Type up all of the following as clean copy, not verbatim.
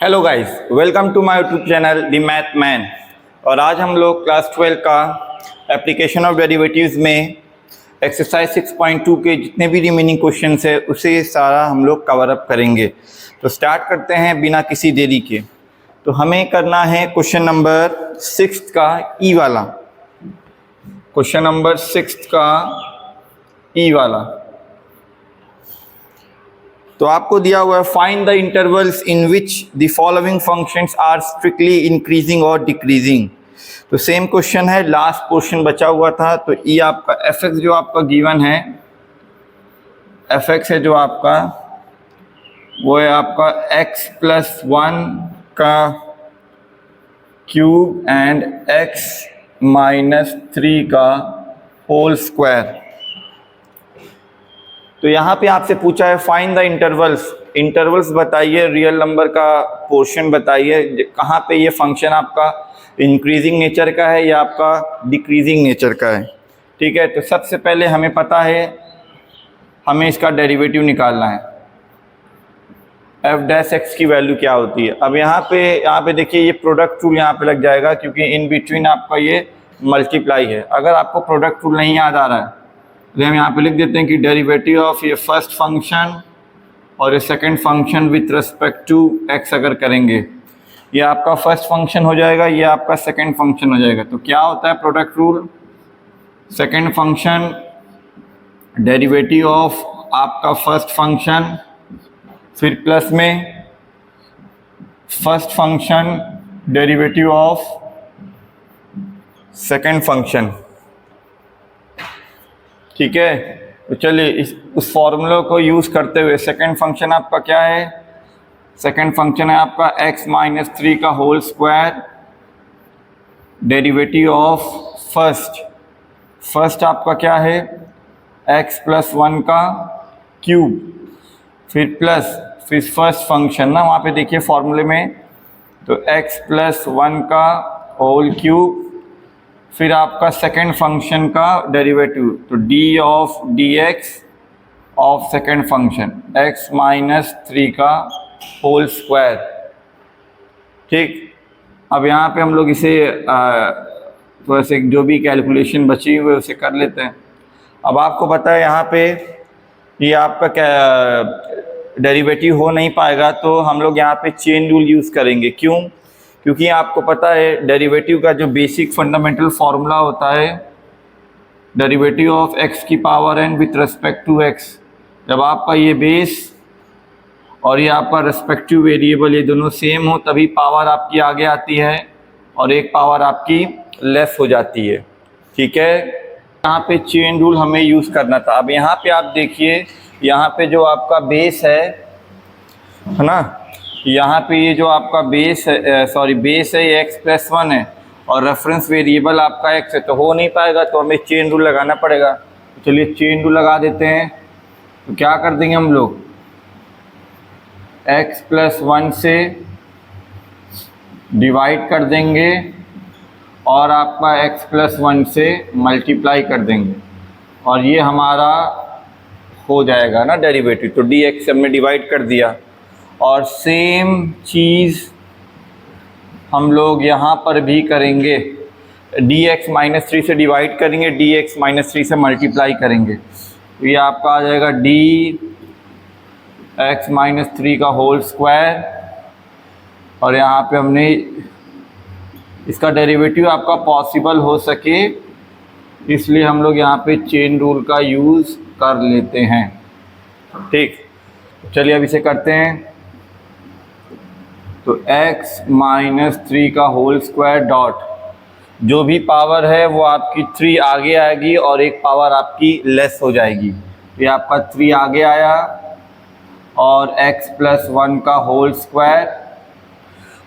Hello guys, welcome to my YouTube channel the math man. और आज हम लोग क्लास 12 का एप्लीकेशन ऑफ डेरिवेटिव्स में एक्सरसाइज 6.2 के जितने भी रिमेनिंग क्वेश्चंस है उसे सारा हम लोग कवर अप करेंगे। तो स्टार्ट करते हैं बिना किसी देरी के। तो हमें करना है क्वेश्चन नंबर 6 का ई वाला, क्वेश्चन नंबर 6 का ई वाला। तो आपको दिया हुआ है find the intervals in which the following functions are strictly increasing और डिक्रीजिंग। तो सेम क्वेश्चन है, लास्ट पोर्शन बचा हुआ था। तो ये आपका एफ एक्स जो आपका गिवन है, एफ एक्स है जो आपका, वो है आपका x प्लस 1 का क्यूब एंड x माइनस 3 का होल स्क्वायर। तो यहाँ पे आपसे पूछा है फाइंड द इंटरवल्स। इंटरवल्स बताइए, रियल नंबर का पोर्शन बताइए, कहाँ पे ये फंक्शन आपका इंक्रीजिंग नेचर का है या आपका डिक्रीजिंग नेचर का है। ठीक है, तो सबसे पहले हमें पता है हमें इसका डेरिवेटिव निकालना है। एफ डैश एक्स की वैल्यू क्या होती है। अब यहाँ पे देखिए ये प्रोडक्ट रूल यहाँ पे लग जाएगा, क्योंकि इन बिटवीन आपका ये मल्टीप्लाई है। अगर आपको प्रोडक्ट रूल नहीं याद आ रहा है तो हम यहाँ पे लिख देते हैं कि डेरिवेटिव ऑफ ये फर्स्ट फंक्शन और ये second function with respect to x अगर करेंगे, ये आपका फर्स्ट फंक्शन हो जाएगा, ये आपका सेकंड फंक्शन हो जाएगा। तो क्या होता है product rule, second function derivative of आपका फर्स्ट फंक्शन, फिर प्लस में first function derivative of second function. ठीक है, तो चलिए उस फॉर्मूला को यूज़ करते हुए सेकंड फंक्शन आपका क्या है, सेकंड फंक्शन है आपका x माइनस 3 का whole square derivative of first आपका क्या है x प्लस 1 का क्यूब, फिर फर्स्ट फंक्शन ना वहाँ पे देखिए फॉर्मूले में, तो x प्लस 1 का होल क्यूब, फिर आपका सेकेंड फंक्शन का डेरिवेटिव, तो d of dx of second function x minus 3 का होल स्क्वायर। ठीक, अब यहाँ पे हम लोग इसे थोड़ा से जो भी कैलकुलेशन बची हुई है उसे कर लेते हैं। अब आपको पता है यहाँ पे ये आपका क्या डेरिवेटिव हो नहीं पाएगा, तो हम लोग यहाँ पे चेन रूल यूज़ करेंगे। क्यों? क्योंकि आपको पता है डेरिवेटिव का जो बेसिक फंडामेंटल फार्मूला होता है, डेरिवेटिव ऑफ x की power n with respect to x। जब आपका ये बेस और ये आपका रिस्पेक्टिव वेरिएबल ये दोनों सेम हो तभी पावर आपकी आगे आती है और एक पावर आपकी लेस हो जाती है। ठीक है, यहाँ पे चेन रूल हमें यूज़ करना था। अब यहाँ पे आप देखिए, यहाँ पे जो आपका बेस है ना, यहाँ पे ये जो आपका बेस है ये x प्लस 1 है और रेफरेंस वेरिएबल आपका x है, तो हो नहीं पाएगा, तो हमें चेन रूल लगाना पड़ेगा। तो चलिए चेन रूल लगा देते हैं। तो क्या कर देंगे हम लोग, x प्लस 1 से डिवाइड कर देंगे और आपका x प्लस 1 से मल्टीप्लाई कर देंगे और ये हमारा हो जाएगा ना डेरिवेटिव। तो dx हमने डिवाइड कर दिया और सेम चीज़ हम लोग यहाँ पर भी करेंगे, dx माइनस 3 से डिवाइड करेंगे, dx माइनस 3 से मल्टीप्लाई करेंगे। तो ये आपका आ जाएगा dx माइनस 3 का होल स्क्वायर और यहाँ पे हमने इसका डेरिवेटिव आपका पॉसिबल हो सके इसलिए हम लोग यहाँ पे चेन रूल का यूज़ कर लेते हैं। ठीक, चलिए अब इसे करते हैं। तो x माइनस 3 का होल स्क्वायर डॉट जो भी पावर है वो आपकी 3 आगे आएगी और एक पावर आपकी लेस हो जाएगी। ये आपका 3 आगे आया और x प्लस 1 का होल स्क्वायर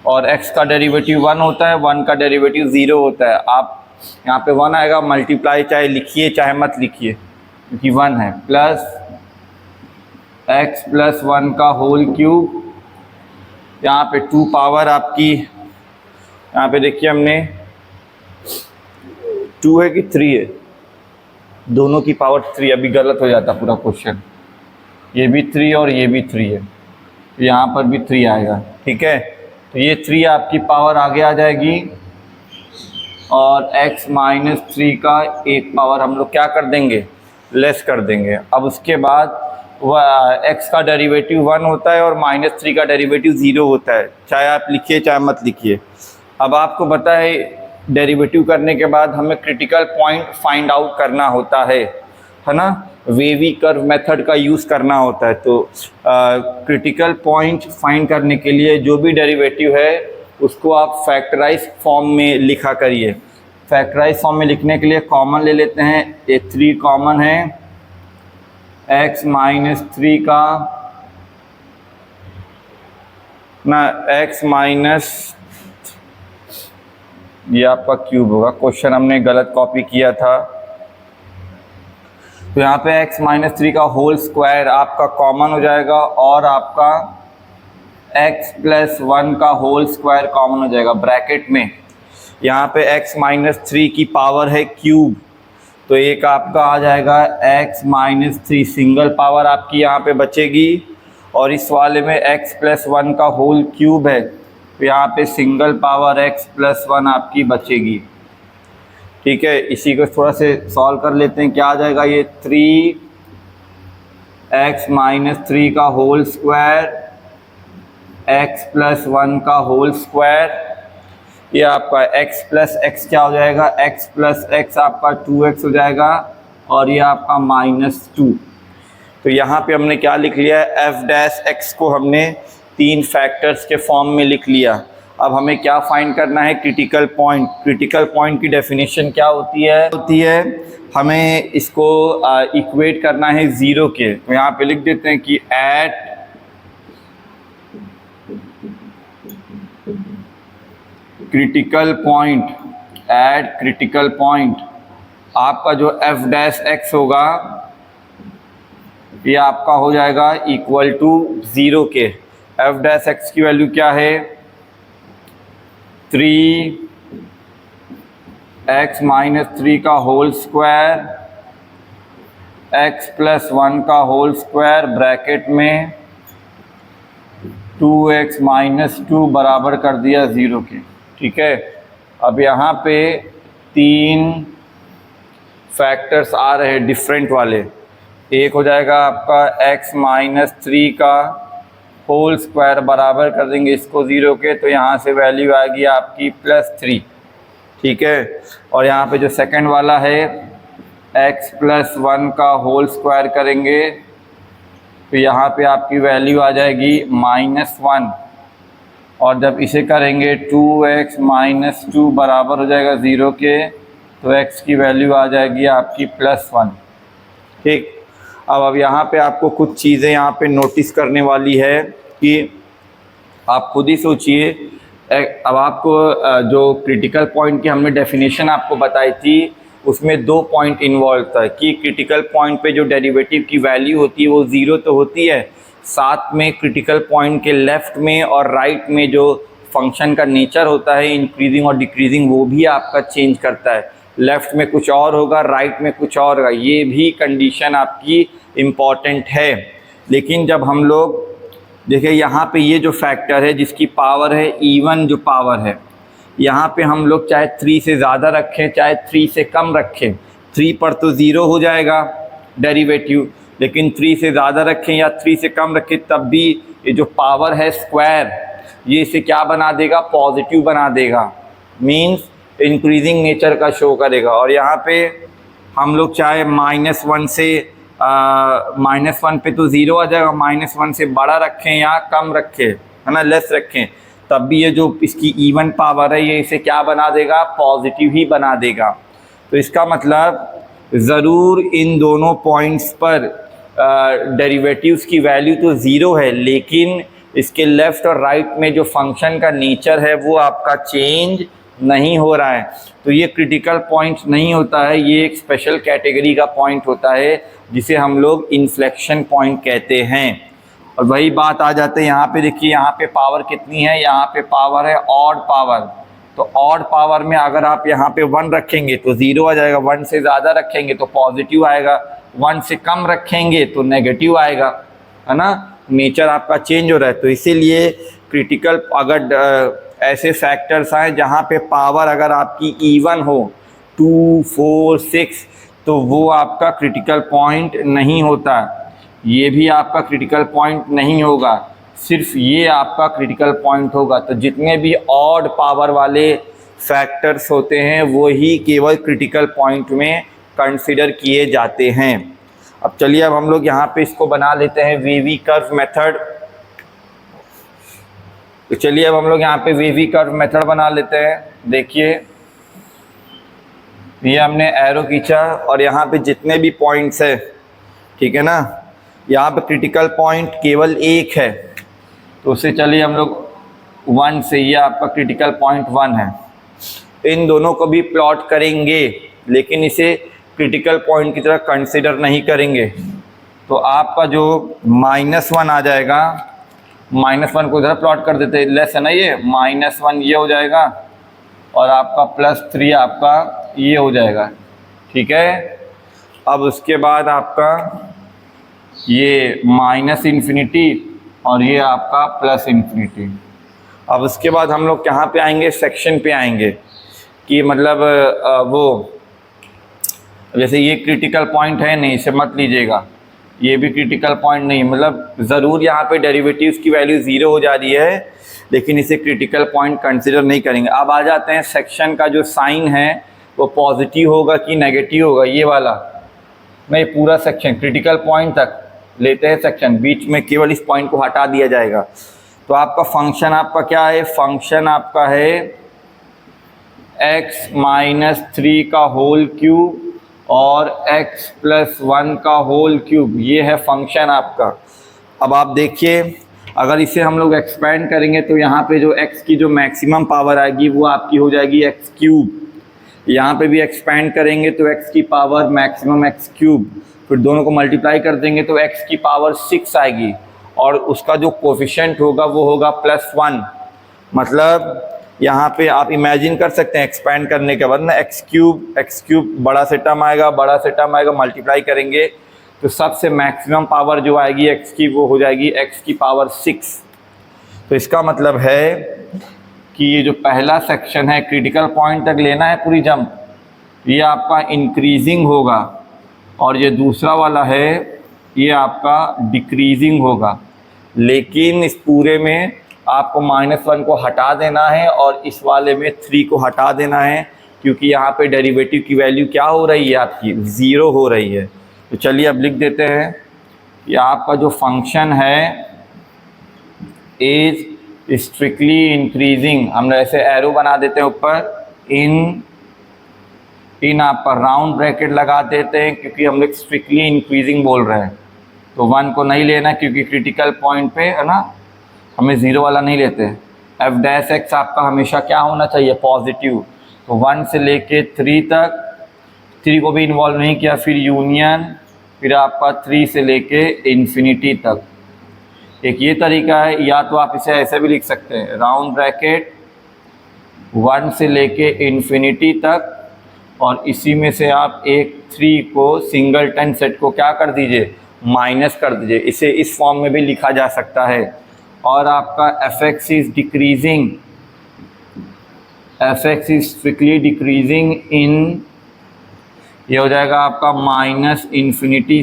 और x का डेरिवेटिव 1 होता है, 1 का डेरिवेटिव 0 होता है। आप यहाँ पे 1 आएगा, मल्टीप्लाई चाहे लिखिए चाहे मत लिखिए क्योंकि 1 है, प्लस x प्लस 1 का होल क्यूब, यहाँ पे 2 पावर आपकी, यहाँ पे देखिए हमने 2 है कि 3 है, दोनों की पावर 3, अभी गलत हो जाता पूरा क्वेश्चन, ये भी 3 और ये भी 3 है, यहाँ पर भी 3 आएगा। ठीक है, तो ये 3 आपकी पावर आगे आ जाएगी और x माइनस 3 का एक पावर हम लोग क्या कर देंगे, लेस कर देंगे। अब उसके बाद वह x का डेरिवेटिव 1 होता है और -3 का डेरिवेटिव 0 होता है, चाहे आप लिखिए चाहे मत लिखिए। अब आपको पता है डेरिवेटिव करने के बाद हमें क्रिटिकल पॉइंट फाइंड आउट करना होता है ना, वेवी कर्व मेथड का यूज़ करना होता है। तो क्रिटिकल पॉइंट फाइंड करने के लिए जो भी डेरिवेटिव है उसको आप फैक्टराइज फॉर्म में लिखा करिए। फैक्टराइज फॉर्म में लिखने के लिए कॉमन ले लेते हैं, ये 3 कॉमन है, x माइनस 3 का ना x माइनस, ये आपका क्यूब होगा, क्वेश्चन हमने गलत कॉपी किया था। तो यहाँ पे x माइनस 3 का होल स्क्वायर आपका कॉमन हो जाएगा और आपका x प्लस 1 का होल स्क्वायर कॉमन हो जाएगा ब्रैकेट में। यहाँ पे x माइनस 3 की पावर है क्यूब, तो एक आपका आ जाएगा x माइनस 3 सिंगल पावर आपकी यहाँ पे बचेगी, और इस वाले में x प्लस 1 का होल क्यूब है तो यहाँ पे सिंगल पावर x प्लस 1 आपकी बचेगी। ठीक है, इसी को थोड़ा से सॉल्व कर लेते हैं। क्या आ जाएगा, ये 3x माइनस 3 का होल स्क्वायर x प्लस 1 का होल स्क्वायर, ये आपका x प्लस x क्या हो जाएगा, x प्लस x आपका 2x हो जाएगा और ये आपका -2। तो यहाँ पे हमने क्या लिख लिया है, f डैश x को हमने 3 फैक्टर्स के फॉर्म में लिख लिया। अब हमें क्या फाइंड करना है, क्रिटिकल पॉइंट। क्रिटिकल पॉइंट की डेफिनेशन क्या होती है हमें इसको इक्वेट करना है 0 के। तो यहाँ पे लिख देते हैं कि एट क्रिटिकल पॉइंट आपका जो f डैश x होगा ये आपका हो जाएगा इक्वल टू 0 के। f डैश x की वैल्यू क्या है, 3x माइनस 3 का होल स्क्वायर x प्लस 1 का होल स्क्वायर ब्रैकेट में 2x माइनस 2 बराबर कर दिया 0 के। ठीक है, अब यहाँ पे 3 फैक्टर्स आ रहे हैं डिफरेंट वाले। एक हो जाएगा आपका x माइनस 3 का होल स्क्वायर बराबर कर देंगे इसको 0 के, तो यहाँ से वैल्यू आएगी आपकी +3। ठीक है, और यहाँ पे जो सेकंड वाला है x प्लस 1 का होल स्क्वायर करेंगे तो यहाँ पे आपकी वैल्यू आ जाएगी -1, और जब इसे करेंगे 2x माइनस 2 बराबर हो जाएगा 0 के, तो x की वैल्यू आ जाएगी आपकी +1। ठीक, अब यहाँ पे आपको कुछ चीज़ें यहाँ पे नोटिस करने वाली है कि आप खुद ही सोचिए। अब आपको जो क्रिटिकल पॉइंट की हमने डेफिनेशन आपको बताई थी उसमें 2 पॉइंट इन्वॉल्व था कि क्रिटिकल पॉइंट पे जो डेरिवेटिव की वैल्यू होती है वो 0 तो होती है, साथ में क्रिटिकल पॉइंट के लेफ़्ट में और राइट में जो फंक्शन का नेचर होता है इंक्रीजिंग और डिक्रीजिंग वो भी आपका चेंज करता है। लेफ़्ट में कुछ और होगा, राइट में कुछ और होगा, ये भी कंडीशन आपकी इम्पॉर्टेंट है। लेकिन जब हम लोग देखिए यहाँ पे ये जो फैक्टर है जिसकी पावर है इवन जो पावर है, यहाँ पे हम लोग चाहे 3 से ज़्यादा रखें चाहे 3 से कम रखें, 3 पर तो 0 हो जाएगा डेरिवेटिव, लेकिन 3 से ज़्यादा रखें या 3 से कम रखें तब भी ये जो पावर है स्क्वायर ये इसे क्या बना देगा, पॉजिटिव बना देगा, मीन्स इंक्रीजिंग नेचर का शो करेगा। और यहाँ पे हम लोग चाहे -1 से -1 पे तो 0 आ जाएगा, -1 से बड़ा रखें या कम रखें, है ना, लेस रखें, तब भी ये जो इसकी इवन पावर है ये इसे क्या बना देगा, पॉजिटिव ही बना देगा। तो इसका मतलब ज़रूर इन दोनों पॉइंट्स पर डेरिवेटिव्स की वैल्यू तो 0 है, लेकिन इसके लेफ़्ट और राइट में जो फंक्शन का नेचर है वो आपका चेंज नहीं हो रहा है। तो ये क्रिटिकल पॉइंट नहीं होता है, ये एक स्पेशल कैटेगरी का पॉइंट होता है जिसे हम लोग इन्फ्लेक्शन पॉइंट कहते हैं। और वही बात आ जाते हैं यहाँ पे, देखिए यहाँ पे पावर कितनी है, यहाँ पे पावर है ऑड पावर। तो ऑड पावर में अगर आप यहाँ पे 1 रखेंगे तो 0 आ जाएगा, 1 से ज़्यादा रखेंगे तो पॉजिटिव आएगा, 1 से कम रखेंगे तो नेगेटिव आएगा, है ना, नेचर आपका चेंज हो रहा है। तो इसीलिए क्रिटिकल अगर ऐसे फैक्टर्स आए जहाँ पे पावर अगर आपकी इवन हो 2, 4, 6, तो वो आपका क्रिटिकल पॉइंट नहीं होता। ये भी आपका क्रिटिकल पॉइंट नहीं होगा, सिर्फ ये आपका क्रिटिकल पॉइंट होगा। तो जितने भी ऑड पावर वाले फैक्टर्स होते हैं वो ही केवल क्रिटिकल पॉइंट में कंसिडर किए जाते हैं। अब चलिए अब हम लोग यहाँ पे इसको बना लेते हैं वेवी कर्व मेथड। तो चलिए अब हम लोग यहाँ पे वेवी कर्व मेथड बना लेते हैं। देखिए ये हमने एरो खींचा और यहाँ पे जितने भी पॉइंट्स है, ठीक है ना, यहाँ पे क्रिटिकल पॉइंट केवल एक है, तो उसे चलिए हम लोग 1 से, ये आपका क्रिटिकल पॉइंट 1 है। इन दोनों को भी प्लॉट करेंगे लेकिन इसे क्रिटिकल पॉइंट की तरह कंसिडर नहीं करेंगे। तो आपका जो -1 आ जाएगा, -1 को इधर प्लॉट कर देते हैं, लेस है ना ये, -1 ये हो जाएगा और आपका +3 आपका ये हो जाएगा, ठीक है। अब उसके बाद आपका ये -∞ और ये आपका +∞। अब उसके बाद हम लोग कहाँ पे आएंगे, सेक्शन पे आएंगे कि मतलब वो जैसे ये क्रिटिकल पॉइंट है नहीं, इसे मत लीजिएगा, ये भी क्रिटिकल पॉइंट नहीं, मतलब ज़रूर यहाँ पे डेरिवेटिव्स की वैल्यू 0 हो जा रही है लेकिन इसे क्रिटिकल पॉइंट कंसिडर नहीं करेंगे। अब आ जाते हैं सेक्शन का जो साइन है वो पॉजिटिव होगा कि नेगेटिव होगा, ये वाला नहीं, पूरा सेक्शन क्रिटिकल पॉइंट तक लेते हैं सेक्शन, बीच में केवल इस पॉइंट को हटा दिया जाएगा। तो आपका फंक्शन आपका क्या है, फंक्शन आपका है x-3 का होल क्यूब और x+1 का होल क्यूब, ये है फंक्शन आपका। अब आप देखिए अगर इसे हम लोग एक्सपेंड करेंगे तो यहाँ पे जो x की जो मैक्सिमम पावर आएगी वो आपकी हो जाएगी x³। यहाँ पे भी एक्सपेंड करेंगे तो x की पावर मैक्सिमम x³, फिर दोनों को मल्टीप्लाई कर देंगे तो x की पावर 6 आएगी और उसका जो कोफिशिएंट होगा वो होगा +1। मतलब यहाँ पे आप इमेजिन कर सकते हैं एक्सपेंड करने के बाद ना x³ बड़ा से टर्म आएगा, मल्टीप्लाई करेंगे तो सबसे मैक्सिमम पावर जो आएगी x की वो हो जाएगी x की पावर 6। तो इसका मतलब है कि ये जो पहला सेक्शन है क्रिटिकल पॉइंट तक लेना है पूरी जंप, ये आपका इंक्रीजिंग होगा और ये दूसरा वाला है ये आपका डिक्रीजिंग होगा। लेकिन इस पूरे में आपको -1 को हटा देना है और इस वाले में 3 को हटा देना है क्योंकि यहाँ पे डेरिवेटिव की वैल्यू क्या हो रही है आपकी, 0 हो रही है। तो चलिए अब लिख देते हैं कि आपका जो फंक्शन है इज स्ट्रिक्टली इंक्रीजिंग, हम ऐसे एरो बना देते हैं ऊपर, इन आपका राउंड ब्रैकेट लगा देते हैं क्योंकि हम लोग स्ट्रिक्टली इंक्रीजिंग बोल रहे हैं। तो 1 को नहीं लेना क्योंकि क्रिटिकल पॉइंट पे है ना, हमें 0 वाला नहीं लेते। f' आपका हमेशा क्या होना चाहिए, पॉजिटिव। तो 1 से लेके 3 तक, 3 को भी इन्वॉल्व नहीं किया, फिर यूनियन, फिर आपका 3 से लेके इन्फिनिटी तक। एक ये तरीका है, या तो आप इसे ऐसे भी लिख सकते हैं, राउंड ब्रैकेट 1 से लेके इन्फिनिटी तक और इसी में से आप एक 3 को सिंगलटन सेट को क्या कर दीजिए, माइनस कर दीजिए। इसे इस फॉर्म में भी लिखा जा सकता है। और आपका fx is decreasing, fx is strictly decreasing in, ये हो जाएगा आपका -∞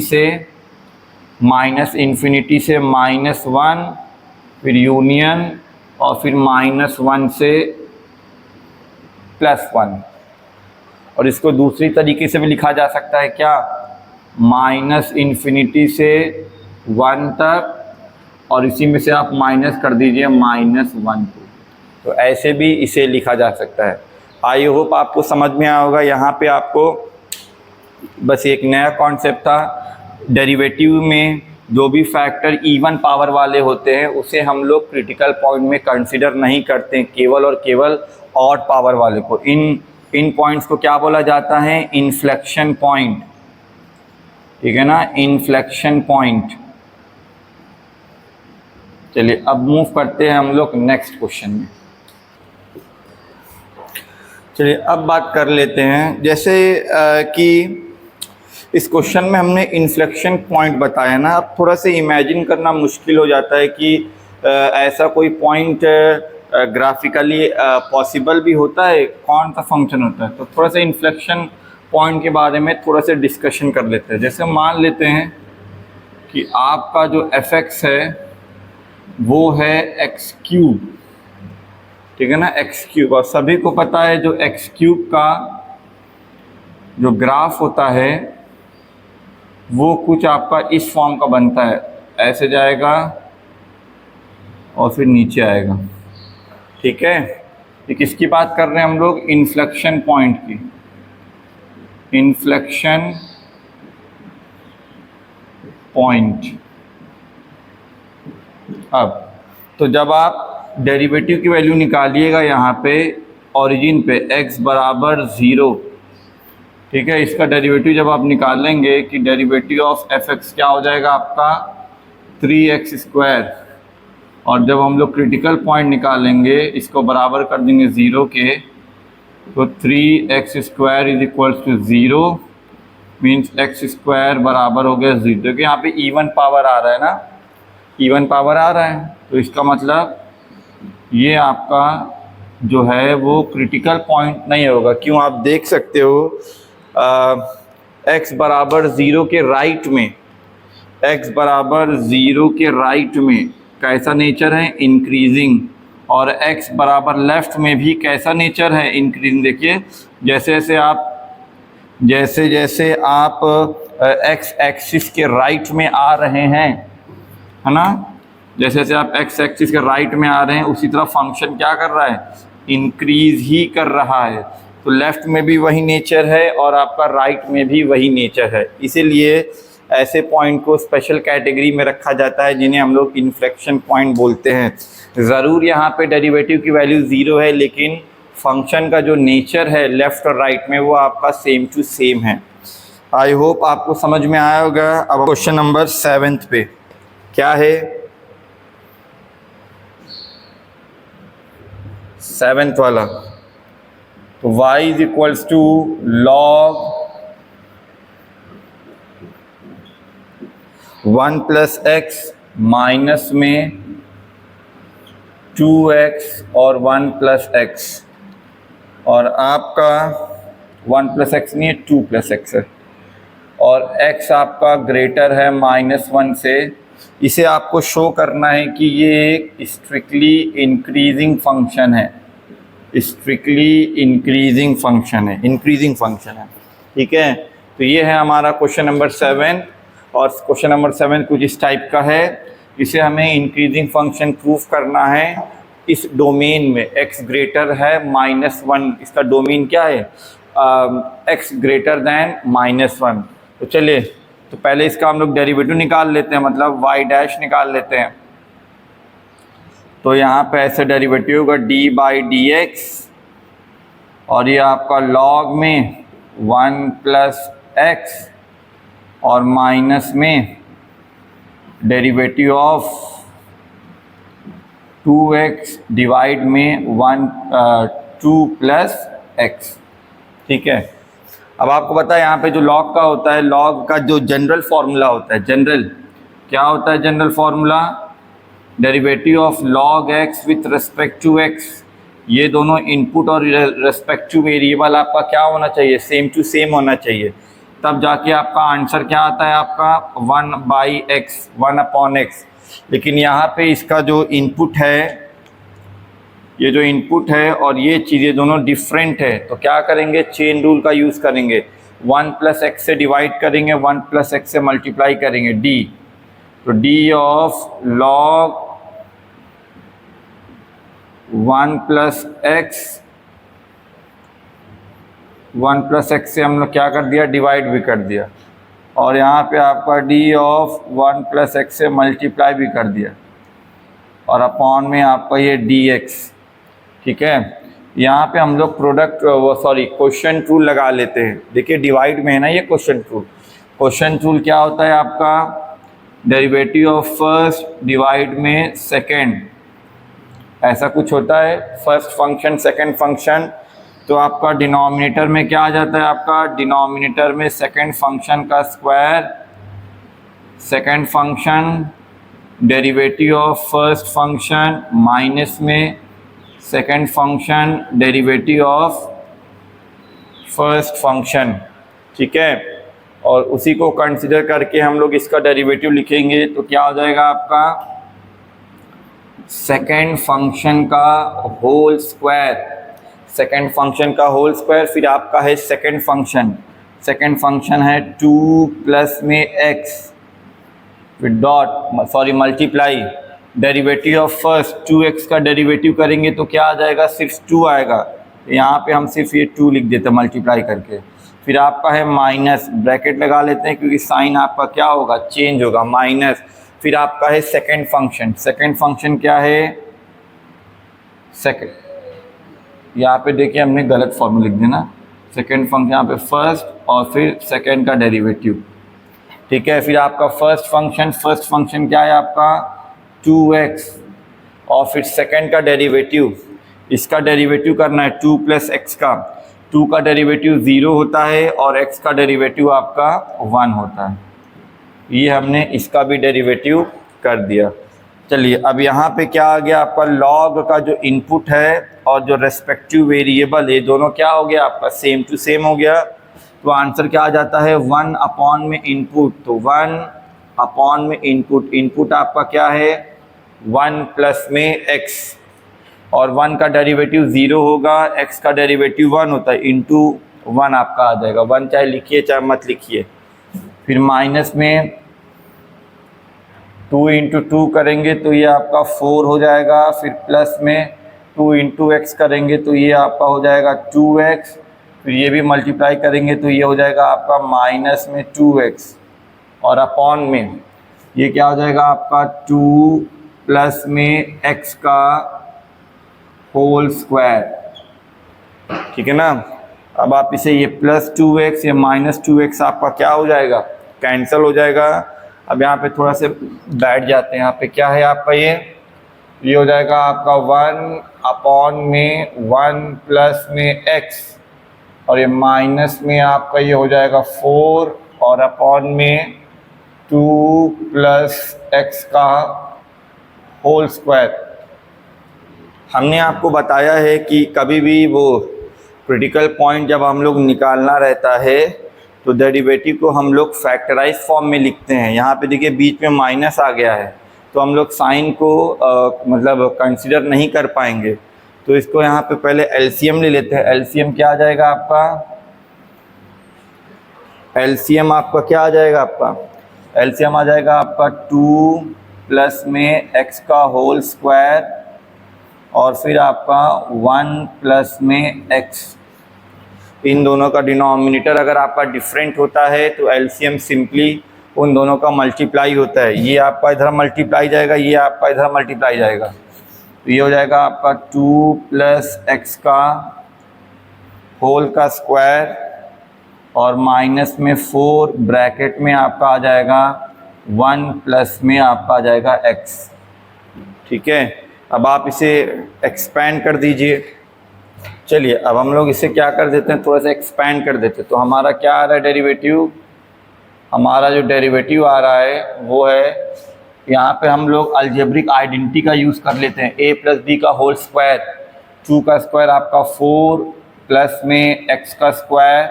से -1, फिर यूनियन और फिर -1 से +1। और इसको दूसरी तरीके से भी लिखा जा सकता है क्या, -∞ से 1 तक और इसी में से आप माइनस कर दीजिए -1 को। तो ऐसे भी इसे लिखा जा सकता है। आई होप आपको समझ में आया होगा। यहाँ पे आपको बस एक नया कॉन्सेप्ट था, डेरिवेटिव में जो भी फैक्टर इवन पावर वाले होते हैं उसे हम लोग क्रिटिकल पॉइंट में कंसिडर नहीं करते हैं, केवल और केवल ऑड पावर वाले को। इन पॉइंट्स को क्या बोला जाता है, इन्फ्लेक्शन पॉइंट, ठीक है ना, इन्फ्लेक्शन पॉइंट। चलिए अब मूव करते हैं हम लोग नेक्स्ट क्वेश्चन में। चलिए अब बात कर लेते हैं, जैसे कि इस क्वेश्चन में हमने इन्फ्लेक्शन पॉइंट बताया ना। अब थोड़ा सा इमेजिन करना मुश्किल हो जाता है कि ऐसा कोई पॉइंट ग्राफिकली पॉसिबल भी होता है, कौन सा फंक्शन होता है? तो थोड़ा सा इन्फ्लेक्शन पॉइंट के बारे में थोड़ा सा डिस्कशन कर लेते हैं। जैसे मान लेते हैं कि आपका जो fx है वो है एक्स क्यूब, ठीक है ना, एक्स क्यूब। और सभी को पता है जो एक्स क्यूब का जो ग्राफ होता है वो कुछ आपका इस फॉर्म का बनता है, ऐसे जाएगा और फिर नीचे आएगा, ठीक है। ये किसकी बात कर रहे हैं हम लोग? इन्फ्लेक्शन पॉइंट की, इन्फ्लेक्शन पॉइंट। अब तो जब आप डेरिवेटिव की वैल्यू निकालिएगा यहाँ पे ओरिजिन पे x बराबर 0, ठीक है, इसका डेरिवेटिव जब आप निकालेंगे कि डेरिवेटिव ऑफ fx क्या हो जाएगा आपका 3x²। और जब हम लोग क्रिटिकल पॉइंट निकालेंगे इसको बराबर कर देंगे 0 के, तो 3x² = 0 मीन्स x² बराबर हो गया 0। क्योंकि यहाँ पे इवन पावर आ रहा है ना, इवन पावर आ रहा है, तो इसका मतलब ये आपका जो है वो क्रिटिकल पॉइंट नहीं होगा। क्यों? आप देख सकते हो x बराबर 0 के राइट में, x बराबर 0 के राइट में कैसा नेचर है? इंक्रीजिंग। और x बराबर लेफ्ट में भी कैसा नेचर है? इंक्रीजिंग। देखिए जैसे जैसे आप x एक्सिस के राइट में आ रहे हैं, है ना, जैसे जैसे आप x एक्सिस के राइट में आ रहे हैं उसी तरह फंक्शन क्या कर रहा है? इंक्रीज ही कर रहा है। तो लेफ्ट में भी वही नेचर है और आपका राइट में भी वही नेचर है। इसीलिए ऐसे पॉइंट को स्पेशल कैटेगरी में रखा जाता है जिन्हें हम लोग इन्फ्लेक्शन पॉइंट बोलते हैं। ज़रूर यहाँ पे डेरिवेटिव की वैल्यू 0 है, लेकिन फंक्शन का जो नेचर है लेफ़्ट और राइट में वो आपका सेम टू सेम है। आई होप आपको समझ में आया होगा। अब क्वेश्चन नंबर 7 पे क्या है? 7th वाला, तो y = log 1 + x माइनस में 2x और 1 + x, और आपका 1 + x नहीं है, 2 + x है, और x आपका ग्रेटर है -1 से। इसे आपको शो करना है कि ये एक स्ट्रिक्टली इंक्रीजिंग फंक्शन है, स्ट्रिक्टली इंक्रीजिंग फंक्शन है, इंक्रीजिंग फंक्शन है, ठीक है। तो ये है हमारा क्वेश्चन नंबर 7। और क्वेश्चन नंबर 7 कुछ इस टाइप का है, इसे हमें इंक्रीजिंग फंक्शन प्रूफ करना है इस डोमेन में। x ग्रेटर है -1, इसका डोमेन क्या है? x greater than -1। तो चलिए, तो पहले इसका हम लोग डेरिवेटिव निकाल लेते हैं, मतलब y' निकाल लेते हैं। तो यहाँ पे ऐसे डेरिवेटिव होगा d/dx, और ये आपका log में 1 + x और माइनस में डेरिवेटिव ऑफ 2x डिवाइड में 2 + x, ठीक है। अब आपको पता है यहाँ पे जो log का होता है, log का जो जनरल फार्मूला होता है, जनरल क्या होता है? General formula derivative of log x with respect to x। ये दोनों इनपुट और रेस्पेक्टिव वेरिएबल आपका क्या होना चाहिए? सेम टू सेम होना चाहिए, तब जाके आपका आंसर क्या आता है? आपका 1/x, 1/x। लेकिन यहाँ पे इसका जो इनपुट है, ये जो इनपुट है और ये चीज़ें दोनों डिफरेंट है, तो क्या करेंगे? चेन रूल का यूज़ करेंगे। 1 + x से डिवाइड करेंगे, 1 + x से मल्टीप्लाई करेंगे, d। तो d of log 1 + x, 1 + x से हम लोग क्या कर दिया? डिवाइड भी कर दिया, और यहाँ पे आपका d ऑफ 1 + x से मल्टीप्लाई भी कर दिया, और अपॉन में आपका ये dx, ठीक है। यहाँ पे हम लोग क्वेश्चन रूल लगा लेते हैं। देखिए डिवाइड में है ना ये क्वेश्चन रूल। क्वेश्चन रूल क्या होता है आपका? डेरिवेटिव ऑफ फर्स्ट डिवाइड में सेकंड, ऐसा कुछ होता है। फर्स्ट फंक्शन सेकंड फंक्शन, तो आपका डिनोमिनेटर में क्या आ जाता है? आपका डिनोमिनेटर में सेकंड फंक्शन का square, second function derivative of first function minus में second function derivative of first function, ठीक है। और उसी को कंसिडर करके हम लोग इसका डेरिवेटिव लिखेंगे तो क्या हो जाएगा आपका सेकंड फंक्शन का होल स्क्वायर, सेकंड फंक्शन का होल स्क्वायर, फिर आपका है सेकंड फंक्शन है 2 प्लस में x, फिर dot sorry multiply derivative of first 2x का डेरिवेटिव करेंगे तो क्या आ जाएगा, सिर्फ 2 आएगा। यहाँ पे हम सिर्फ ये 2 लिख देते हैं मल्टीप्लाई करके। फिर आपका है माइनस, ब्रैकेट लगा लेते हैं क्योंकि साइन आपका क्या होगा, चेंज होगा, माइनस। फिर आपका है सेकंड फंक्शन क्या है, सेकंड, यहाँ पे देखिए हमने गलत फॉर्मूला लिख देना, सेकंड फंक्शन यहाँ पे फर्स्ट और फिर सेकंड का डेरिवेटिव, ठीक है। फिर आपका फर्स्ट फंक्शन क्या है आपका 2x और फिर सेकंड का डेरिवेटिव, इसका डेरिवेटिव करना है 2 प्लस x का, 2 का डेरिवेटिव 0 होता है और x का डेरिवेटिव आपका 1 होता है। ये हमने इसका भी डेरिवेटिव कर दिया। चलिए अब यहाँ पे क्या आ गया आपका, लॉग का जो इनपुट है और जो रेस्पेक्टिव वेरिएबल, ये दोनों क्या हो गया आपका सेम टू सेम हो गया। तो आंसर क्या आ जाता है 1 अपॉन में इनपुट, तो 1 अपॉन में इनपुट आपका क्या है 1 प्लस में x और 1 का डेरिवेटिव 0 होगा, x का डेरिवेटिव 1 होता है, इंटू 1 आपका आ जाएगा। 1 चाहे लिखिए चाहे मत लिखिए। फिर माइनस में 2 इंटू 2 करेंगे तो ये आपका 4 हो जाएगा। फिर प्लस में 2 इंटू एक्स करेंगे तो ये आपका हो जाएगा 2x। फिर ये भी मल्टीप्लाई करेंगे तो ये हो जाएगा आपका माइनस में 2x और अपॉन में ये क्या हो जाएगा आपका 2 प्लस में x का होल स्क्वायर, ठीक है ना। अब आप इसे ये प्लस 2x ये माइनस 2x आपका क्या हो जाएगा, कैंसिल हो जाएगा। अब यहाँ पे थोड़ा से बैठ जाते हैं, यहाँ पे क्या है आपका ये हो जाएगा आपका 1 अपॉन में 1 प्लस में x और ये माइनस में आपका ये हो जाएगा 4 और अपॉन में 2 प्लस x का होल स्क्वायर। हमने आपको बताया है कि कभी भी वो क्रिटिकल पॉइंट जब हम लोग निकालना रहता है तो डेरिवेटिव को हम लोग फैक्टराइज फॉर्म में लिखते हैं। यहाँ पे देखिए बीच में माइनस आ गया है तो हम लोग साइन को मतलब कंसिडर नहीं कर पाएंगे, तो इसको यहाँ पे पहले एलसीएम ले लेते हैं। एलसीएम क्या आ जाएगा आपका, एलसीएम आपका क्या आ जाएगा आपका, एलसीएम आ जाएगा आपका 2 प्लस में x का होल स्क्वायर और फिर आपका 1 प्लस में x। इन दोनों का डिनोमिनेटर अगर आपका डिफरेंट होता है तो एलसीएम सिंपली उन दोनों का मल्टीप्लाई होता है। ये आपका इधर मल्टीप्लाई जाएगा, ये आपका इधर मल्टीप्लाई जाएगा, तो ये हो जाएगा आपका 2 प्लस x का होल का स्क्वायर और माइनस में 4 ब्रैकेट में आपका आ जाएगा 1 प्लस में आपका आ जाएगा x, ठीक है। अब आप इसे एक्सपैंड कर दीजिए। चलिए अब हम लोग इसे क्या कर देते हैं, थोड़ा सा एक्सपैंड कर देते हैं। तो हमारा क्या आ रहा है डेरिवेटिव, हमारा जो डेरिवेटिव आ रहा है वो है, यहाँ पे हम लोग अलजेब्रिक आइडेंटिटी का यूज़ कर लेते हैं। a प्लस बी का होल स्क्वायर, 2 का स्क्वायर आपका 4 प्लस में x का square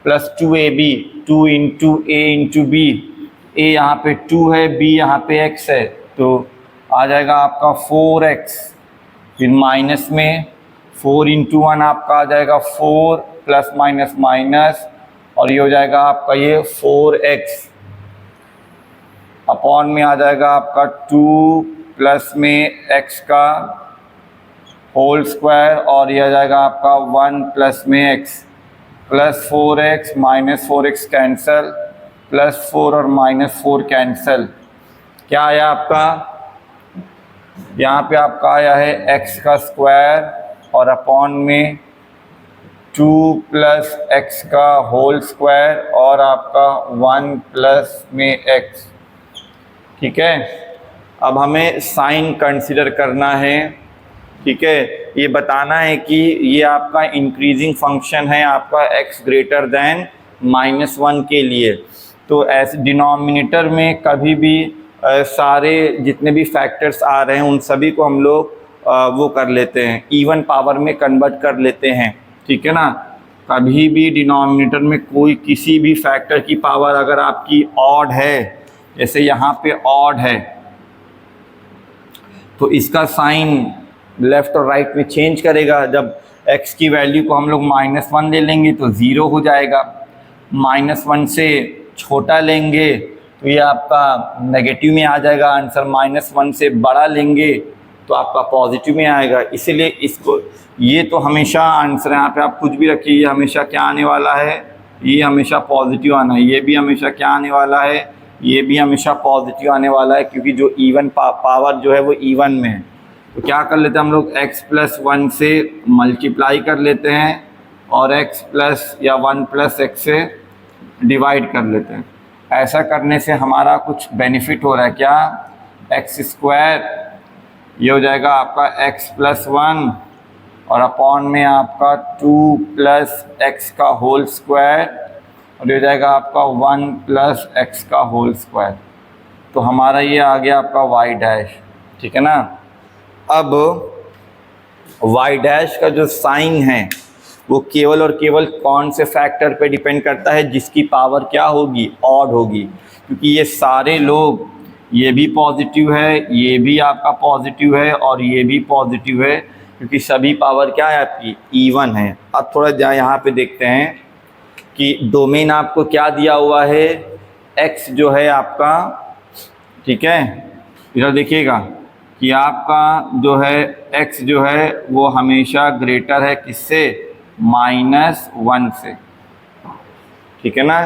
plus 2ab, 2 into a into b, a यहाँ पे 2 है, b यहाँ पे x है, तो आ जाएगा आपका 4x। फिर माइनस में 4 इंटू 1 आपका आ जाएगा 4 प्लस माइनस माइनस और ये हो जाएगा आपका ये 4x अपॉन में आ जाएगा आपका 2 प्लस में x का होल स्क्वायर और ये आ जाएगा आपका 1 प्लस में x plus 4x minus 4x cancel, plus 4 और माइनस 4 कैंसल। क्या आया आपका, यहाँ पे आपका आया है x का स्क्वायर और अपॉन में 2 प्लस x का होल स्क्वायर और आपका 1 प्लस में x, ठीक है। अब हमें साइन कंसिडर करना है, ठीक है। ये बताना है कि ये आपका इंक्रीजिंग फंक्शन है आपका x ग्रेटर देन -1 के लिए। तो ऐसे डिनोमिनेटर में कभी भी सारे जितने भी फैक्टर्स आ रहे हैं उन सभी को हम लोग वो कर लेते हैं, इवन पावर में कन्वर्ट कर लेते हैं, ठीक है ना। कभी भी डिनोमिनेटर में कोई किसी भी फैक्टर की पावर अगर आपकी ऑड है, जैसे यहाँ पे ऑड है, तो इसका साइन लेफ़्ट और राइट में चेंज करेगा। जब x की वैल्यू को हम लोग -1 ले लेंगे तो 0 हो जाएगा, -1 से छोटा लेंगे तो ये आपका नेगेटिव में आ जाएगा आंसर, -1 से बड़ा लेंगे तो आपका पॉजिटिव में आएगा। इसीलिए इसको, ये तो हमेशा आंसर है, यहाँ पे आप कुछ भी रखिए, ये हमेशा क्या आने वाला है, ये हमेशा पॉजिटिव आना है। ये भी हमेशा क्या आने वाला है, ये भी हमेशा पॉजिटिव आने वाला है, क्योंकि जो इवन पावर जो है वो इवन में है। तो क्या कर लेते हैं हम लोग, x+1 से मल्टीप्लाई कर लेते हैं और x+ या 1+x से डिवाइड कर लेते हैं। ऐसा करने से हमारा कुछ बेनिफिट हो रहा है क्या, x² ये हो जाएगा आपका x+1 और अपॉन में आपका 2+x का होल स्क्वायर और ये हो जाएगा आपका 1+x का होल स्क्वायर। तो हमारा ये आ गया आपका y', ठीक है ना। अब y' का जो साइन है वो केवल और केवल कौन से फैक्टर पे डिपेंड करता है, जिसकी पावर क्या होगी, ऑड होगी। क्योंकि ये सारे लोग, ये भी पॉजिटिव है, ये भी आपका पॉजिटिव है और ये भी पॉजिटिव है, क्योंकि सभी पावर क्या है आपकी, इवन है। अब थोड़ा यहाँ पे देखते हैं कि डोमेन आपको क्या दिया हुआ है, x जो है आपका, ठीक है, इधर देखिएगा कि आपका जो है x जो है वो हमेशा ग्रेटर है किससे, -1 से, ठीक है ना।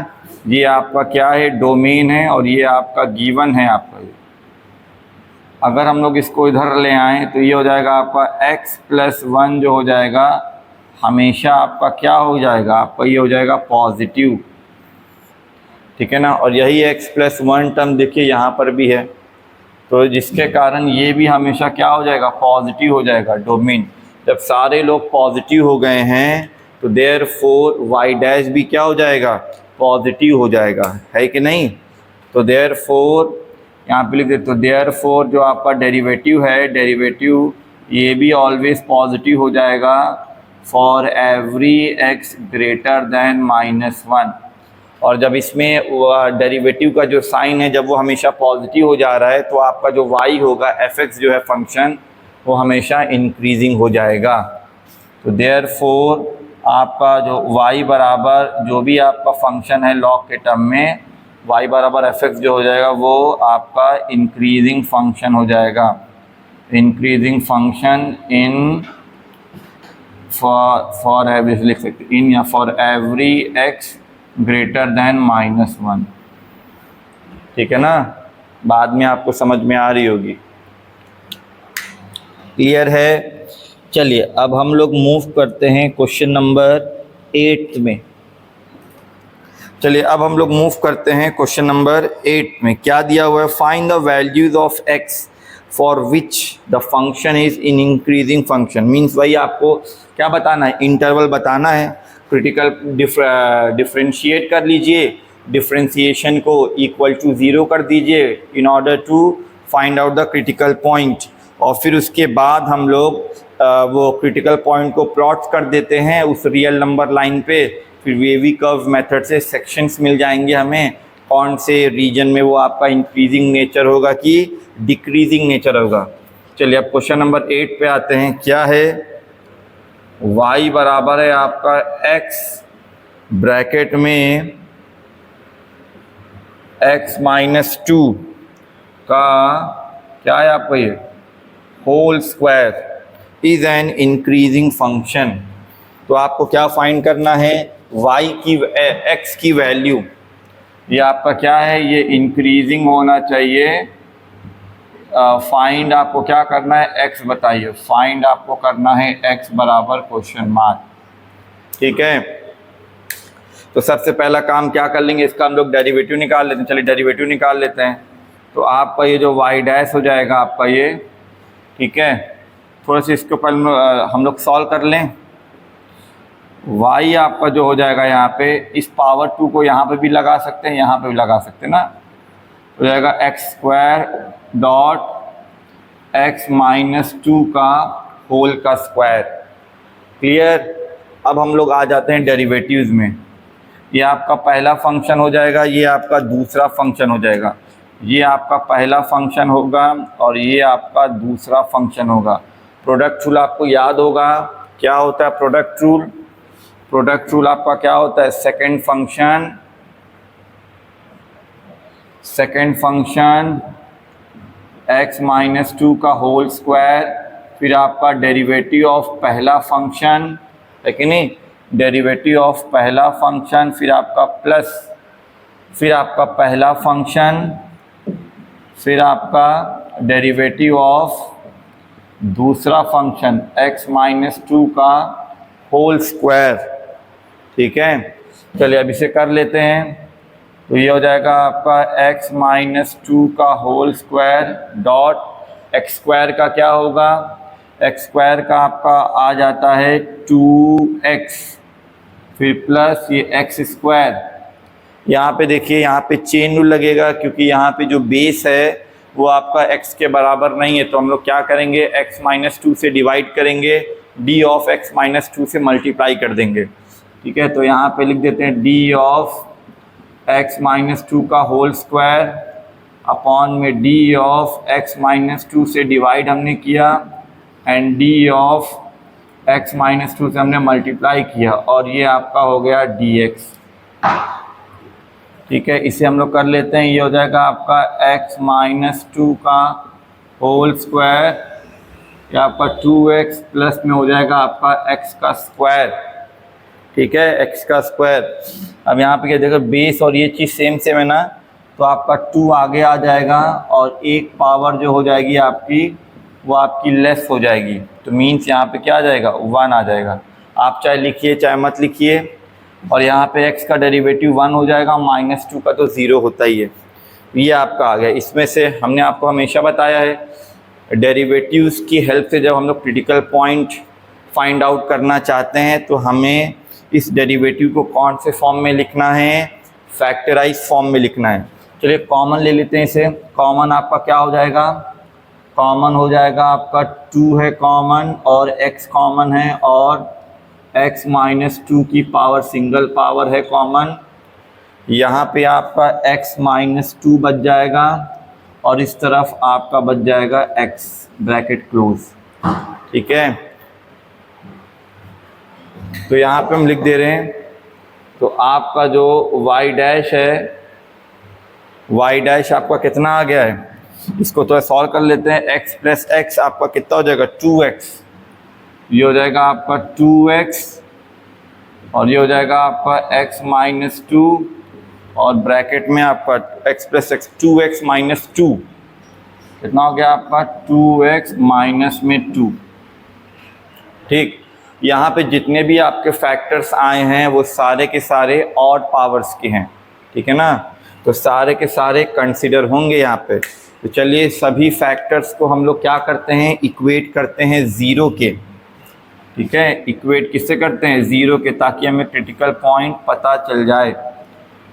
ये आपका क्या है, डोमेन है और ये आपका गिवन है आपका। अगर हम लोग इसको इधर ले आएँ तो ये हो जाएगा आपका x+1 जो हो जाएगा हमेशा आपका क्या हो जाएगा, आपका ये हो जाएगा पॉजिटिव, ठीक है ना। और यही x+1 टर्म देखिए यहाँ पर भी है, तो जिसके कारण ये भी हमेशा क्या हो जाएगा, पॉजिटिव हो जाएगा डोमेन। जब सारे लोग पॉजिटिव हो गए हैं तो देयरफॉर y' भी क्या हो जाएगा, पॉजिटिव हो जाएगा, है कि नहीं। तो देयरफॉर यहाँ पे लिख देते, तो देयरफॉर जो आपका डेरिवेटिव है, डेरिवेटिव ये भी ऑलवेज पॉजिटिव हो जाएगा for every x greater than -1। और जब इसमें डेरिवेटिव का जो साइन है जब वो हमेशा पॉजिटिव हो जा रहा है तो आपका जो y होगा, f(x) जो है फंक्शन, वो हमेशा इंक्रीजिंग हो जाएगा। तो देयरफॉर आपका जो y बराबर जो भी आपका फंक्शन है लॉग के टर्म में, y बराबर f(x) जो हो जाएगा वो आपका इंक्रीजिंग फंक्शन हो जाएगा, increasing function in for every, लिख सकते इन या for every x greater than -1, ठीक है ना। बाद में आपको समझ में आ रही होगी, क्लियर है। चलिए अब हम लोग मूव करते हैं क्वेश्चन नंबर 8 में। चलिए अब हम लोग मूव करते हैं क्वेश्चन नंबर 8 में। क्या दिया हुआ है, find the values of x for which the function is in increasing function. Means भाई आपको क्या बताना है, इंटरवल बताना है। क्रिटिकल डिफरेंशिएट कर लीजिए, डिफरेंशिएशन को इक्वल टू 0 कर दीजिए in order to find out the critical point. और फिर उसके बाद हम लोग वो क्रिटिकल पॉइंट को प्लॉट कर देते हैं उस रियल नंबर लाइन पे। फिर वेवी कर्व मेथड से सेक्शंस मिल जाएंगे हमें, कौन से रीजन में वो आपका इंक्रीजिंग नेचर होगा कि डिक्रीजिंग नेचर होगा। चलिए अब क्वेश्चन नंबर 8 पे आते हैं। क्या है, y बराबर है आपका x ब्रैकेट में x-2 का क्या है आपका ये whole square is an increasing function. तो आपको क्या फाइंड करना है, y की x की वैल्यू, ये आपका क्या है, ये इंक्रीजिंग होना चाहिए। फाइंड आपको क्या करना है, x बताइए, फाइंड आपको करना है x बराबर क्वेश्चन मार्क, ठीक है। तो सबसे पहला काम क्या कर लेंगे, इसका हम लोग डेरिवेटिव निकाल लेते हैं। चलिए डेरिवेटिव निकाल लेते हैं। तो आपका ये जो y' हो जाएगा आपका ये, ठीक है। थोड़ा सा इसके ऊपर हम लोग सॉल्व कर लें। y आपका जो हो जाएगा यहाँ पे, इस पावर 2 को यहाँ पे भी लगा सकते हैं, यहाँ पे भी लगा सकते हैं ना। हो जाएगा x square dot x minus 2 का होल का स्क्वायर। क्लियर। अब हम लोग आ जाते हैं डेरिवेटिव्स में। ये आपका पहला फंक्शन हो जाएगा, ये आपका दूसरा फंक्शन हो जाएगा, ये आपका पहला फंक्शन होगा और ये आपका दूसरा फंक्शन होगा। प्रोडक्ट रूल आपको याद होगा, क्या होता है प्रोडक्ट रूल? प्रोडक्ट रूल आपका क्या होता है? सेकंड फंक्शन x माइनस 2 का होल स्क्वायर, फिर आपका डेरिवेटिव ऑफ पहला फंक्शन है कि नहीं, डेरिवेटिव ऑफ पहला फंक्शन, फिर आपका प्लस, फिर आपका पहला फंक्शन, फिर आपका डेरिवेटिव ऑफ दूसरा फंक्शन x माइनस 2 का होल स्क्वायर। ठीक है, चलिए अब इसे कर लेते हैं। तो ये हो जाएगा आपका x माइनस 2 का whole square dot x square का क्या होगा? एक्स स्क्वायर का आपका आ जाता है 2x, फिर प्लस ये एक्स स्क्वायर। यहाँ पे देखिए, यहाँ पे चेन रूल लगेगा क्योंकि यहाँ पे जो बेस है वो आपका x के बराबर नहीं है, तो हम लोग क्या करेंगे? x माइनस 2 से डिवाइड करेंगे, d ऑफ x माइनस 2 से मल्टीप्लाई कर देंगे। ठीक है, तो यहाँ पे लिख देते हैं d ऑफ x माइनस 2 का होल स्क्वायर अपॉन में d ऑफ x माइनस 2 से डिवाइड हमने किया and d of x minus 2 से हमने मल्टीप्लाई किया और ये आपका हो गया dx। ठीक है, इसे हम लोग कर लेते हैं। ये हो जाएगा आपका x माइनस 2 का होल स्क्वायर, या आपका 2x प्लस में हो जाएगा आपका x का स्क्वायर। ठीक है, x का स्क्वायर। अब यहाँ पे क्या देखो, बेस और ये चीज़ सेम सेम है ना, तो आपका 2 आगे आ जाएगा और एक पावर जो हो जाएगी आपकी वो आपकी लेस हो जाएगी, तो मीन्स यहाँ पे क्या आ जाएगा? 1 आ जाएगा। आप चाहे लिखिए चाहे मत लिखिए, और यहाँ पे x का डेरिवेटिव 1 हो जाएगा, माइनस 2 का तो 0 होता ही है। ये आपका आ गया। इसमें से हमने आपको हमेशा बताया है डेरिवेटिव्स की हेल्प से जब हम लोग क्रिटिकल पॉइंट फाइंड आउट करना चाहते हैं तो हमें इस डेरिवेटिव को कौन से फॉर्म में लिखना है? फैक्टराइज फॉर्म में लिखना है। चलिए कॉमन ले लेते हैं इसे। कॉमन आपका क्या हो जाएगा? कॉमन हो जाएगा आपका 2 है कॉमन और x कॉमन है और x माइनस 2 की पावर सिंगल पावर है कॉमन। यहाँ पे आपका x माइनस 2 बच जाएगा और इस तरफ आपका बच जाएगा x, ब्रैकेट क्लोज। ठीक है, तो यहाँ पे हम लिख दे रहे हैं, तो आपका जो y डैश है, y डैश आपका कितना आ गया है? इसको तो सॉल्व कर लेते हैं। x प्लस एक्स आपका कितना हो जाएगा? 2x। ये हो जाएगा आपका 2x और ये हो जाएगा आपका x माइनस 2 और ब्रैकेट में आपका x plus x 2x minus 2 कितना हो गया आपका? 2x माइनस में 2। ठीक, यहाँ पे जितने भी आपके फैक्टर्स आए हैं वो सारे के सारे ऑड पावर्स के हैं। ठीक है ना, तो सारे के सारे कंसिडर होंगे यहाँ पे। तो चलिए सभी फैक्टर्स को हम लोग क्या करते हैं? इक्वेट करते हैं 0 के। ठीक है, इक्वेट किससे करते हैं? 0 के, ताकि हमें क्रिटिकल पॉइंट पता चल जाए।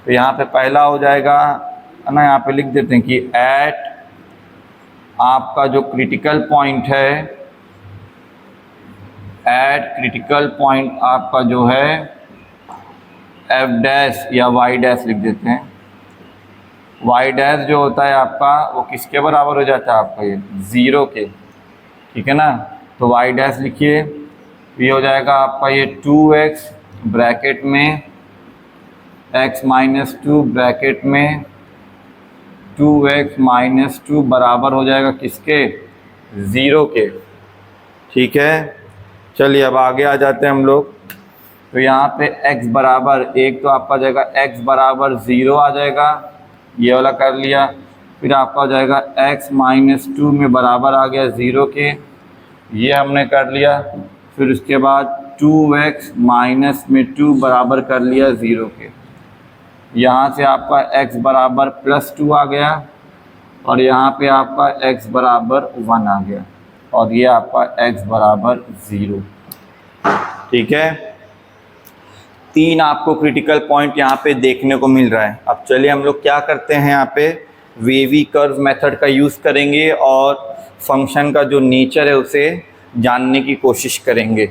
तो यहाँ पे पहला हो जाएगा है ना, यहाँ पे लिख देते हैं कि एट आपका जो क्रिटिकल पॉइंट है, एट क्रिटिकल पॉइंट आपका जो है एफ डैश या वाई डैश लिख देते हैं। वाई डैश जो होता है आपका वो किसके बराबर हो जाता है? आपका ये 0 के। ठीक है ना, तो वाई डैश लिखिए। ये हो जाएगा आपका ये 2x ब्रैकेट में x माइनस 2 ब्रैकेट में 2x माइनस 2 बराबर हो जाएगा किसके? 0 के। ठीक है, चलिए अब आगे आ जाते हैं हम लोग। तो यहाँ पे x बराबर एक तो आपका जाएगा x बराबर 0 आ जाएगा, ये वाला कर लिया। फिर आपका हो जाएगा x माइनस 2 में बराबर आ गया 0 के, ये हमने कर लिया। फिर उसके बाद 2x माइनस में 2 बराबर कर लिया 0 के। यहाँ से आपका x बराबर प्लस 2 आ गया और यहाँ पे आपका x बराबर 1 आ गया और ये आपका x बराबर 0। ठीक है, 3 आपको क्रिटिकल पॉइंट यहाँ पे देखने को मिल रहा है। अब चलिए हम लोग क्या करते हैं, यहाँ पे वेवी कर्व मेथड का यूज़ करेंगे और फंक्शन का जो नेचर है उसे जानने की कोशिश करेंगे।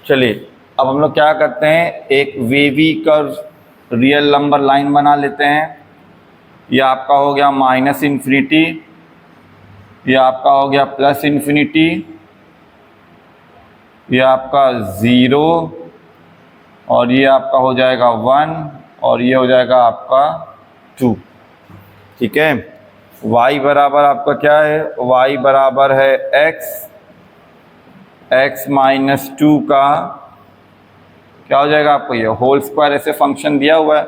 चलिए अब हम लोग क्या करते हैं, एक wavy curve real number line बना लेते हैं। ये आपका हो गया माइनस इन्फिनिटी, ये आपका हो गया प्लस इन्फिनिटी, ये आपका 0 और ये आपका हो जाएगा 1 और ये हो जाएगा आपका 2। ठीक है, y बराबर आपका क्या है, y बराबर है x माइनस 2 का क्या हो जाएगा आपको, ये होल स्क्वायर ऐसे फंक्शन दिया हुआ है।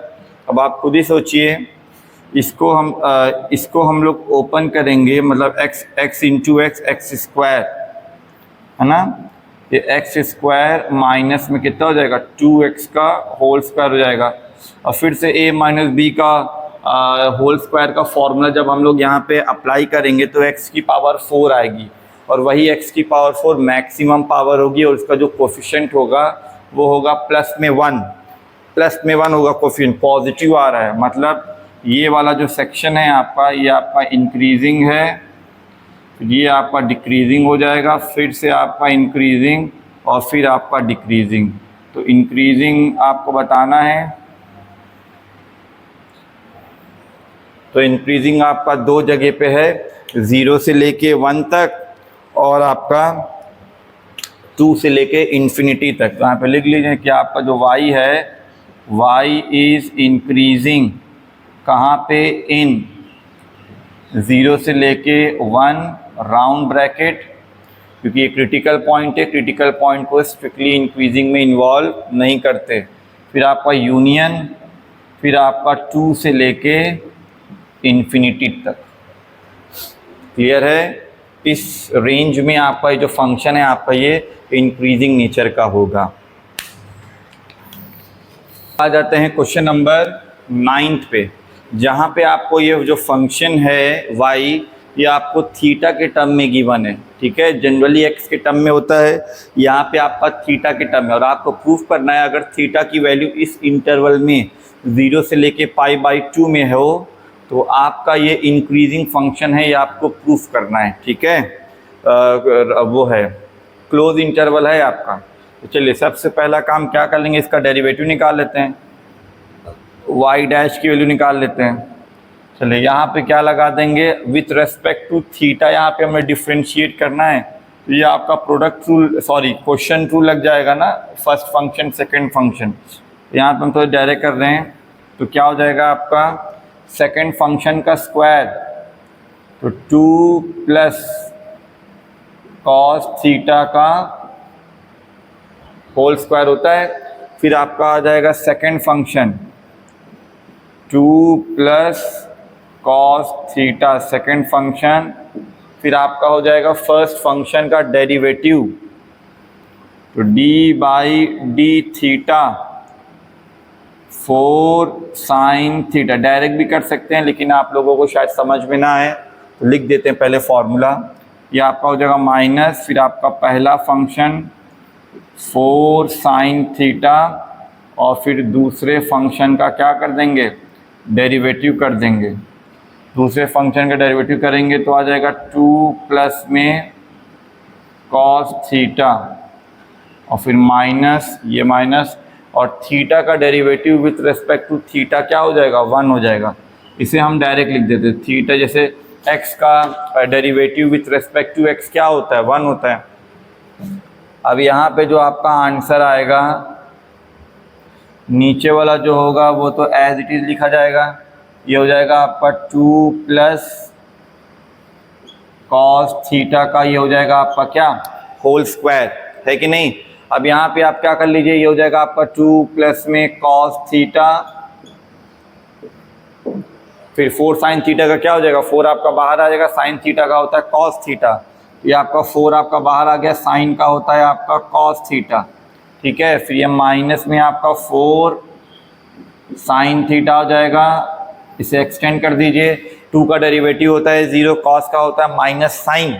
अब आप खुद ही सोचिए, इसको हम लोग ओपन करेंगे, मतलब x इंटू एक्स स्क्वायर है ना, ये एक्स स्क्वायर माइनस में कितना हो जाएगा 2x का होल स्क्वायर हो जाएगा। और फिर से a माइनस बी का होल स्क्वायर का फॉर्मूला जब हम लोग यहाँ पे अप्लाई करेंगे तो x की पावर 4 आएगी और वही x की पावर 4 मैक्सिमम पावर होगी और उसका जो कोफिशिएंट होगा वो होगा प्लस में 1 होगा कोफिशिएंट, पॉजिटिव आ रहा है, मतलब ये वाला जो सेक्शन है आपका, ये आपका इंक्रीजिंग है, ये आपका डिक्रीजिंग हो जाएगा, फिर से आपका इंक्रीजिंग और फिर आपका डिक्रीजिंग। तो इंक्रीजिंग आपको बताना है, तो इंक्रीजिंग आपका दो जगह पे है, 0 से लेके 1 तक और आपका 2 से लेके इन्फिनिटी तक। तो यहाँ पे लिख लीजिए कि आपका जो y है, y इज़ इंक्रीजिंग कहाँ पे, इन 0 से लेके 1 राउंड ब्रैकेट, क्योंकि ये क्रिटिकल पॉइंट है, क्रिटिकल पॉइंट को स्ट्रिक्टली इंक्रीजिंग में इन्वॉल्व नहीं करते। फिर आपका यूनियन, फिर आपका 2 से लेके इन्फिनिटी तक। क्लियर है, इस रेंज में आपका ये जो फंक्शन है आपका ये इंक्रीजिंग नेचर का होगा। आ जाते हैं क्वेश्चन नंबर 9 पे, जहाँ पे आपको ये जो फंक्शन है y, ये आपको थीटा के टर्म में गिवन है। ठीक है, जनरली x के टर्म में होता है, यहाँ पे आपका थीटा के टर्म है और आपको प्रूफ करना है अगर थीटा की वैल्यू इस इंटरवल में 0 से लेके π/2 में हो तो आपका ये इंक्रीजिंग फंक्शन है, ये आपको प्रूफ करना है। ठीक है, वो है क्लोज इंटरवल है आपका। तो चलिए सबसे पहला काम क्या कर लेंगे, इसका डेरिवेटिव निकाल लेते हैं, y डैश की वैल्यू निकाल लेते हैं। चलिए यहाँ पे क्या लगा देंगे, विथ रेस्पेक्ट टू थीटा यहाँ पे हमें डिफ्रेंशिएट करना है, तो ये आपका product rule, sorry question rule लग जाएगा ना, फर्स्ट फंक्शन सेकंड फंक्शन। यहाँ पे हम थोड़ा डायरेक्ट कर रहे हैं, तो क्या हो जाएगा आपका सेकंड फंक्शन का स्क्वायर, तो 2 प्लस कॉस थीटा का होल स्क्वायर होता है। फिर आपका आ जाएगा second function 2 plus cos theta second function, फिर आपका हो जाएगा फर्स्ट फंक्शन का डेरिवेटिव, तो d/d theta 4 sine theta. Direct भी कर सकते हैं लेकिन आप लोगों को शायद समझ में ना आए तो लिख देते हैं पहले फॉर्मूला। ये आपका हो जाएगा माइनस, फिर आपका पहला फंक्शन 4 साइन थीटा और फिर दूसरे फंक्शन का क्या कर देंगे, डेरिवेटिव कर देंगे। दूसरे फंक्शन का डेरिवेटिव करेंगे तो आ जाएगा 2 प्लस में कॉस थीटा और फिर माइनस, ये माइनस, और थीटा का derivative with respect to theta क्या हो जाएगा, 1 हो जाएगा। इसे हम डायरेक्ट लिख देते हैं, थीटा जैसे x का derivative with respect to x क्या होता है, 1 होता है। अब यहाँ पे जो आपका आंसर आएगा, नीचे वाला जो होगा वो तो एज इट इज़ लिखा जाएगा, ये हो जाएगा आपका 2 प्लस कॉस थीटा का, ये हो जाएगा आपका क्या, होल स्क्वायर, है कि नहीं। अब यहाँ पे आप क्या कर लीजिए, ये हो जाएगा आपका 2 प्लस में कॉस थीटा, फिर 4 साइन थीटा का क्या हो जाएगा, 4 आपका बाहर आ जाएगा, साइन थीटा का होता है कॉस थीटा, ये आपका 4 आपका बाहर आ गया, साइन का होता है आपका कॉस थीटा। ठीक है। फिर ये माइनस में आपका 4 साइन थीटा हो जाएगा, इसे एक्सटेंड कर दीजिए। 2 का डेरिवेटिव होता है 0, कॉस का होता है माइनस साइन,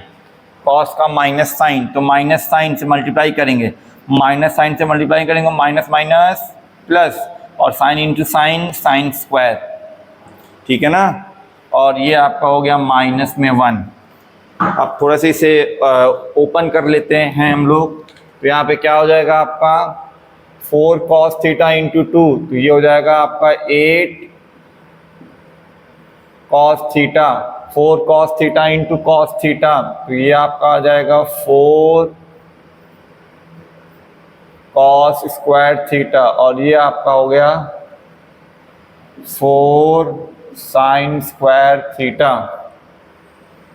कॉस का माइनस साइन, तो माइनस साइन से मल्टीप्लाई करेंगे, माइनस साइन से मल्टीप्लाई करेंगे, माइनस माइनस प्लस, और sine into sine, sine square, ठीक है ना। और ये आपका हो गया माइनस में 1। अब थोड़ा सा इसे ओपन कर लेते हैं हम लोग, तो यहाँ पे क्या हो जाएगा आपका 4 cos थीटा इंटू 2, तो ये हो जाएगा आपका 8 cos theta, 4 cos theta into cos theta, तो ये आपका आ जाएगा 4 cos स्क्वायर थीटा, और ये आपका हो गया 4 साइन स्क्वायर थीटा,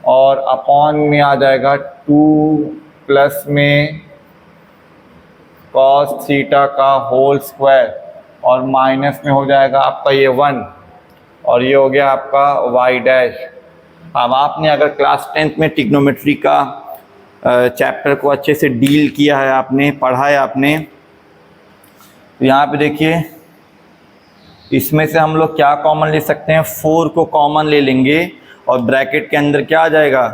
और अपॉन में आ जाएगा 2 प्लस में cos थीटा का होल स्क्वायर, और माइनस में हो जाएगा आपका ये 1, और ये हो गया आपका y डैश। अब आपने अगर क्लास 10th में ट्रिग्नोमेट्री का चैप्टर को अच्छे से डील किया है, आपने पढ़ा है आपने, तो यहाँ पे देखिए इसमें से हम लोग क्या कॉमन ले सकते हैं, 4 को कॉमन ले लेंगे, और ब्रैकेट के अंदर क्या आ जाएगा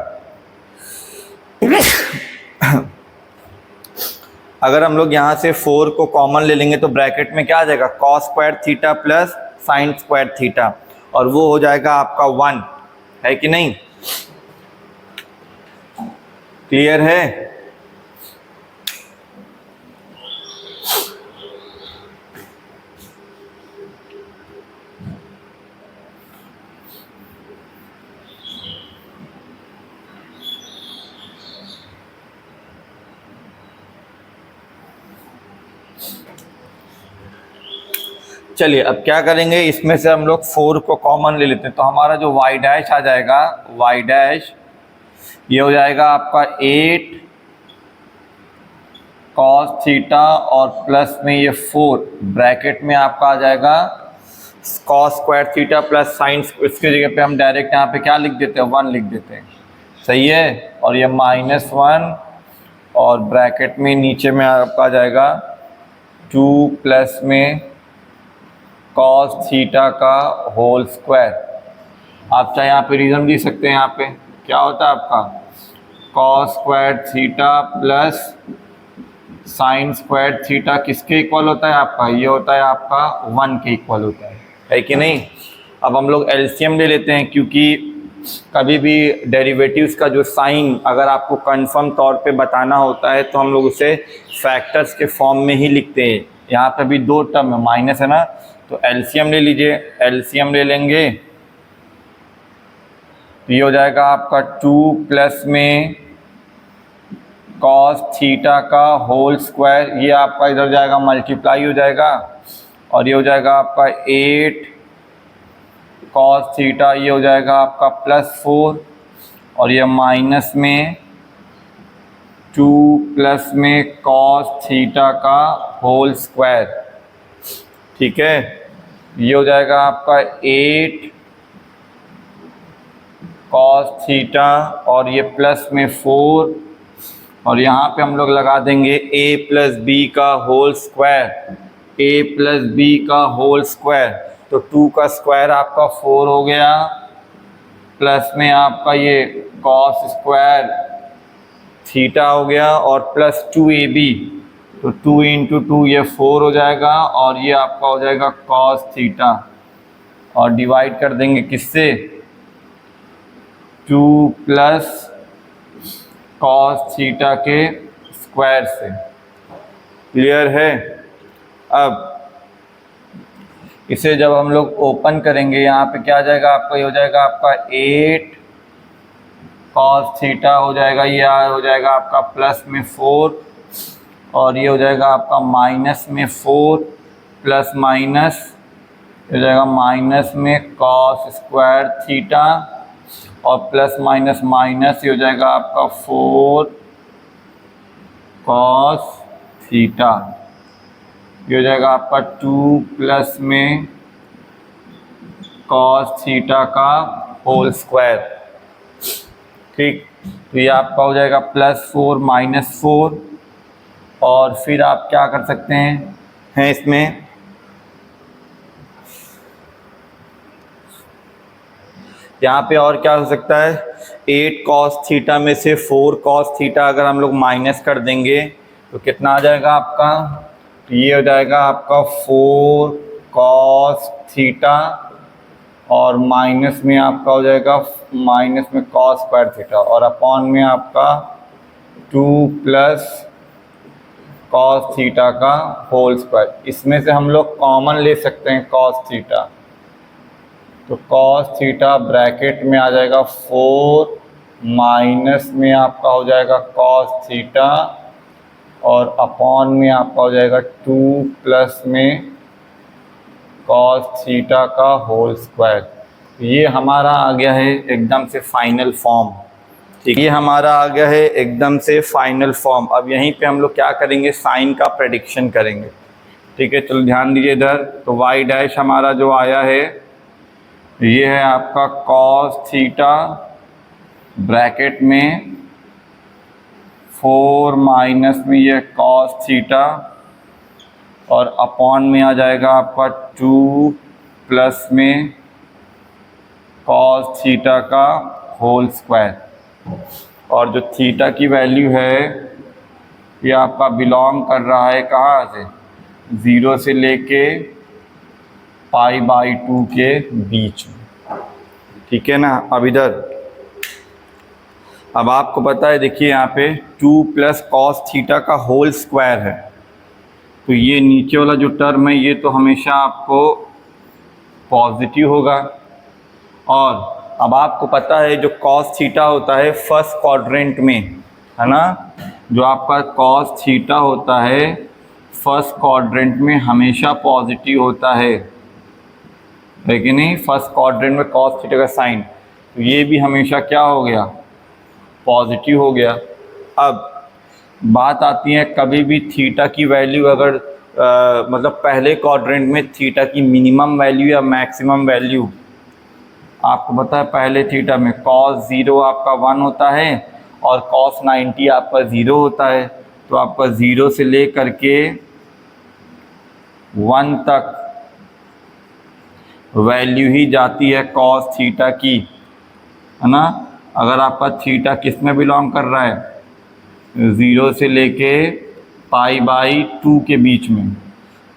अगर हम लोग यहाँ से 4 को कॉमन ले लेंगे तो ब्रैकेट में क्या आ जाएगा cos square theta plus sine square theta, और वो हो जाएगा आपका 1, है कि नहीं, क्लियर है। चलिए अब क्या करेंगे, इसमें से हम लोग 4 को कॉमन ले लेते हैं, तो हमारा जो y डैश आ जाएगा, y डैश ये हो जाएगा आपका 8 cos थीटा और प्लस में ये 4, ब्रैकेट में आपका आ जाएगा cos square theta plus sign, इसकी जगह पे हम डायरेक्ट यहाँ पे क्या लिख देते हैं 1 लिख देते हैं, सही है। और ये माइनस 1, और ब्रैकेट में नीचे में आपका आ जाएगा 2 प्लस में cos थीटा का होल स्क्वायर। आप चाहे यहाँ पे रीज़न दे सकते हैं, यहाँ पे क्या होता है आपका cos square theta plus sine square theta किसके इक्वल होता है आपका, ये होता है आपका 1 के इक्वल होता है कि नहीं। अब हम लोग एलसीएम ले लेते हैं, क्योंकि कभी भी डेरिवेटिव्स का जो साइन अगर आपको कंफर्म तौर पे बताना होता है तो हम लोग उसे फैक्टर्स के फॉर्म में ही लिखते हैं। यहाँ पे भी 2 टर्म है, माइनस है ना, तो एलसीएम ले लीजिए, एलसीएम ले लेंगे तो ये हो जाएगा आपका 2 प्लस में cos थीटा का होल स्क्वायर, ये आपका इधर जाएगा मल्टीप्लाई हो जाएगा, और ये हो जाएगा आपका 8 cos थीटा, ये हो जाएगा आपका प्लस 4, और ये माइनस में 2 प्लस में cos थीटा का होल स्क्वायर, ठीक है। ये हो जाएगा आपका 8 cos थीटा, और ये प्लस में 4, और यहाँ पे हम लोग लगा देंगे a प्लस बी का whole square, a plus b का होल स्क्वायर, तो 2 का स्क्वायर आपका 4 हो गया, प्लस में आपका ये cos स्क्वायर थीटा हो गया, और प्लस 2ab, तो 2 इंटू 2 ये 4 हो जाएगा, और ये आपका हो जाएगा cos थीटा, और डिवाइड कर देंगे किससे 2 प्लस cos थीटा के स्क्वायर से, क्लियर है। अब इसे जब हम लोग ओपन करेंगे यहाँ पे क्या आ जाएगा आपका, ये हो जाएगा आपका 8 cos थीटा हो जाएगा, ये हो जाएगा आपका प्लस में 4, और ये हो जाएगा आपका माइनस में 4 प्लस माइनस हो जाएगा माइनस में cos स्क्वायर थीटा, और प्लस माइनस माइनस ये हो जाएगा आपका 4 cos थीटा, ये हो जाएगा आपका 2 प्लस में cos थीटा का होल स्क्वायर, ठीक। तो ये आपका हो जाएगा प्लस 4 माइनस 4, और फिर आप क्या कर सकते हैं इसमें, यहाँ पे और क्या हो सकता है, 8 cos थीटा में से 4 cos थीटा अगर हम लोग माइनस कर देंगे तो कितना आ जाएगा आपका, तो ये हो जाएगा आपका 4 cos थीटा और माइनस में आपका हो जाएगा माइनस में cos स्क्वायर थीटा और अपॉन में आपका 2 प्लस cos थीटा का होल स्क्वायर। इसमें से हम लोग कॉमन ले सकते हैं cos थीटा, तो cos थीटा ब्रैकेट में आ जाएगा 4 माइनस में आपका हो जाएगा cos थीटा और अपॉन में आपका हो जाएगा 2 प्लस में cos थीटा का होल स्क्वायर। ये हमारा आ गया है एकदम से फाइनल फॉर्म। ठीक, ये हमारा आ गया है एकदम से फाइनल फॉर्म। अब यहीं पे हम लोग क्या करेंगे, साइन का प्रेडिक्शन करेंगे। ठीक है, चलो ध्यान दीजिए इधर, तो y डैश हमारा जो आया है ये है आपका cos थीटा ब्रैकेट में 4 माइनस में ये cos थीटा और अपॉन में आ जाएगा आपका 2 प्लस में cos थीटा का होल स्क्वायर। और जो थीटा की वैल्यू है ये आपका बिलोंग कर रहा है कहाँ से, 0 से लेके π/2 के बीच में। ठीक है ना। अब इधर, अब आपको पता है, देखिए यहाँ पे 2 प्लस cos थीटा का होल स्क्वायर है, तो ये नीचे वाला जो टर्म है ये तो हमेशा आपको पॉजिटिव होगा। और अब आपको पता है जो cos थीटा होता है फर्स्ट क्वाड्रेंट में, है ना, जो आपका cos थीटा होता है फर्स्ट क्वाड्रेंट में हमेशा पॉजिटिव होता है कि नहीं। फर्स्ट क्वाड्रेंट में cos थीटा का साइन, तो ये भी हमेशा क्या हो गया, पॉजिटिव हो गया। अब बात आती है, कभी भी थीटा की वैल्यू अगर मतलब पहले क्वाड्रेंट में थीटा की मिनिमम वैल्यू या मैक्सिमम वैल्यू, आपको पता है पहले थीटा में cos 0 आपका 1 होता है और cos 90 आपका 0 होता है, तो आपका 0 से ले करके 1 तक वैल्यू ही जाती है cos थीटा की, है ना। अगर आपका थीटा किस में बिलोंग कर रहा है, 0 से लेके π/2 के बीच में,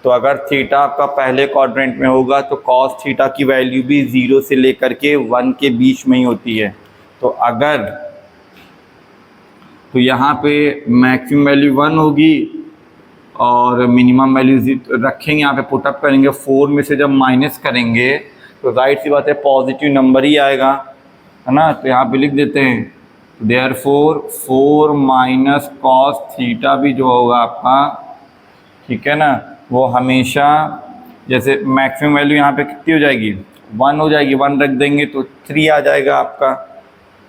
तो अगर थीटा आपका पहले क्वाड्रेंट में होगा तो cos थीटा की वैल्यू भी 0 से लेकर के 1 के बीच में ही होती है। तो अगर, तो यहाँ पे मैक्सिमम वैल्यू 1 होगी और मिनिमम वैल्यू रखेंगे, यहाँ पे पुटअप करेंगे, 4 में से जब माइनस करेंगे तो जाहिर सी बात है पॉजिटिव नंबर ही आएगा, है ना। तो यहाँ पे लिख देते हैं, देयरफॉर 4 माइनस cos थीटा भी जो होगा आपका, ठीक है ना, वो हमेशा, जैसे मैक्सिमम वैल्यू यहाँ पे कितनी हो जाएगी, 1 हो जाएगी, 1 रख देंगे तो 3 आ जाएगा आपका,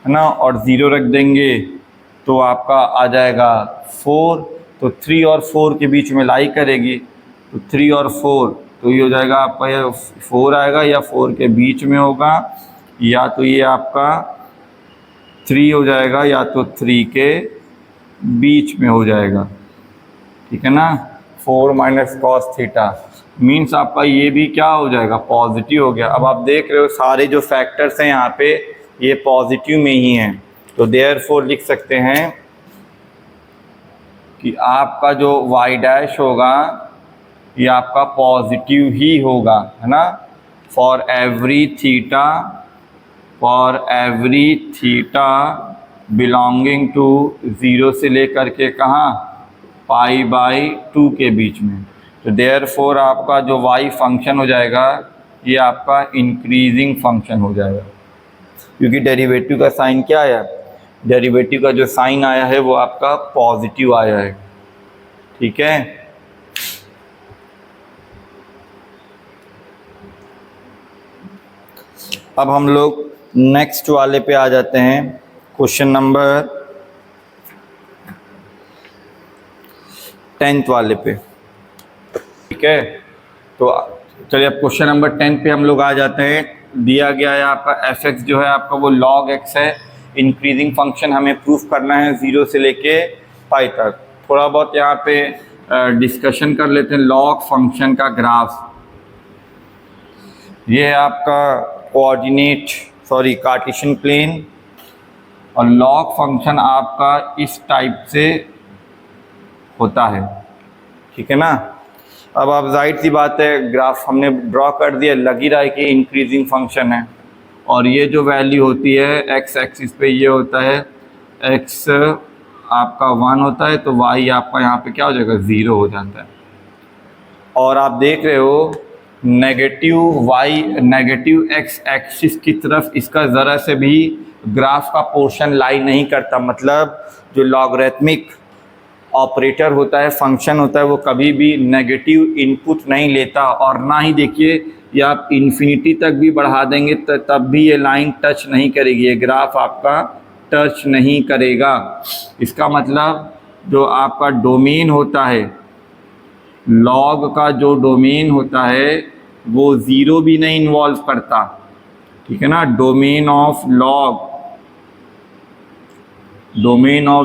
है ना, और 0 रख देंगे तो आपका आ जाएगा 4, तो 3 और 4 के बीच में लाई करेगी, तो 3 और 4, तो ये हो जाएगा आपका, ये 4 आएगा या 4 के बीच में होगा, या तो ये आपका 3 हो जाएगा या तो 3 के बीच में हो जाएगा। ठीक है ना, 4 माइनस cos थीटा मीन्स आपका ये भी क्या हो जाएगा, पॉजिटिव हो गया। अब आप देख रहे हो सारे जो फैक्टर्स हैं यहाँ पे ये पॉजिटिव में ही हैं, तो देयरफॉर लिख सकते हैं कि आपका जो y डैश होगा ये आपका पॉजिटिव ही होगा, है ना। For every theta belonging to 0 से लेकर के कहाँ, π/2 के बीच में। तो देयरफॉर आपका जो y फंक्शन हो जाएगा ये आपका इंक्रीजिंग फंक्शन हो जाएगा, क्योंकि डेरिवेटिव का साइन क्या आया, डेरिवेटिव का जो साइन आया है वो आपका पॉजिटिव आया है। ठीक है, अब हम लोग नेक्स्ट वाले पे आ जाते हैं, क्वेश्चन नंबर 10th वाले पे। ठीक है, तो चलिए अब क्वेश्चन नंबर 10 पे हम लोग आ जाते हैं। दिया गया है आपका f(x) जो है आपका वो log x है, इंक्रीजिंग फंक्शन हमें प्रूफ करना है 0 से लेके पाई तक। थोड़ा बहुत यहाँ पे डिस्कशन कर लेते हैं लॉग फंक्शन का ग्राफ। ये है आपका कार्टेशियन प्लेन, और लॉग फंक्शन आपका इस टाइप से होता है, ठीक है ना। अब आप जाहिर सी बात है, ग्राफ हमने ड्रॉ कर दिया, लग ही रहा है कि इंक्रीजिंग फंक्शन है, और ये जो वैल्यू होती है एक्स एक्सिस पे ये होता है, एक्स आपका 1 होता है तो वाई आपका यहाँ पे क्या हो जाएगा 0 हो जाता है। और आप देख रहे हो नेगेटिव एक्स एक्सिस की तरफ इसका ज़रा से भी ग्राफ का पोर्शन लाई नहीं करता, मतलब जो लॉगरिथमिक ऑपरेटर होता है, फंक्शन होता है, वो कभी भी नेगेटिव इनपुट नहीं लेता। और ना ही देखिए ये आप इन्फिनिटी तक भी बढ़ा देंगे तो तब भी ये लाइन टच नहीं करेगी, ये ग्राफ आपका टच नहीं करेगा। इसका मतलब जो आपका डोमेन होता है, लॉग का जो डोमेन होता है वो 0 भी नहीं इन्वॉल्व करता, ठीक है ना। डोमेन ऑफ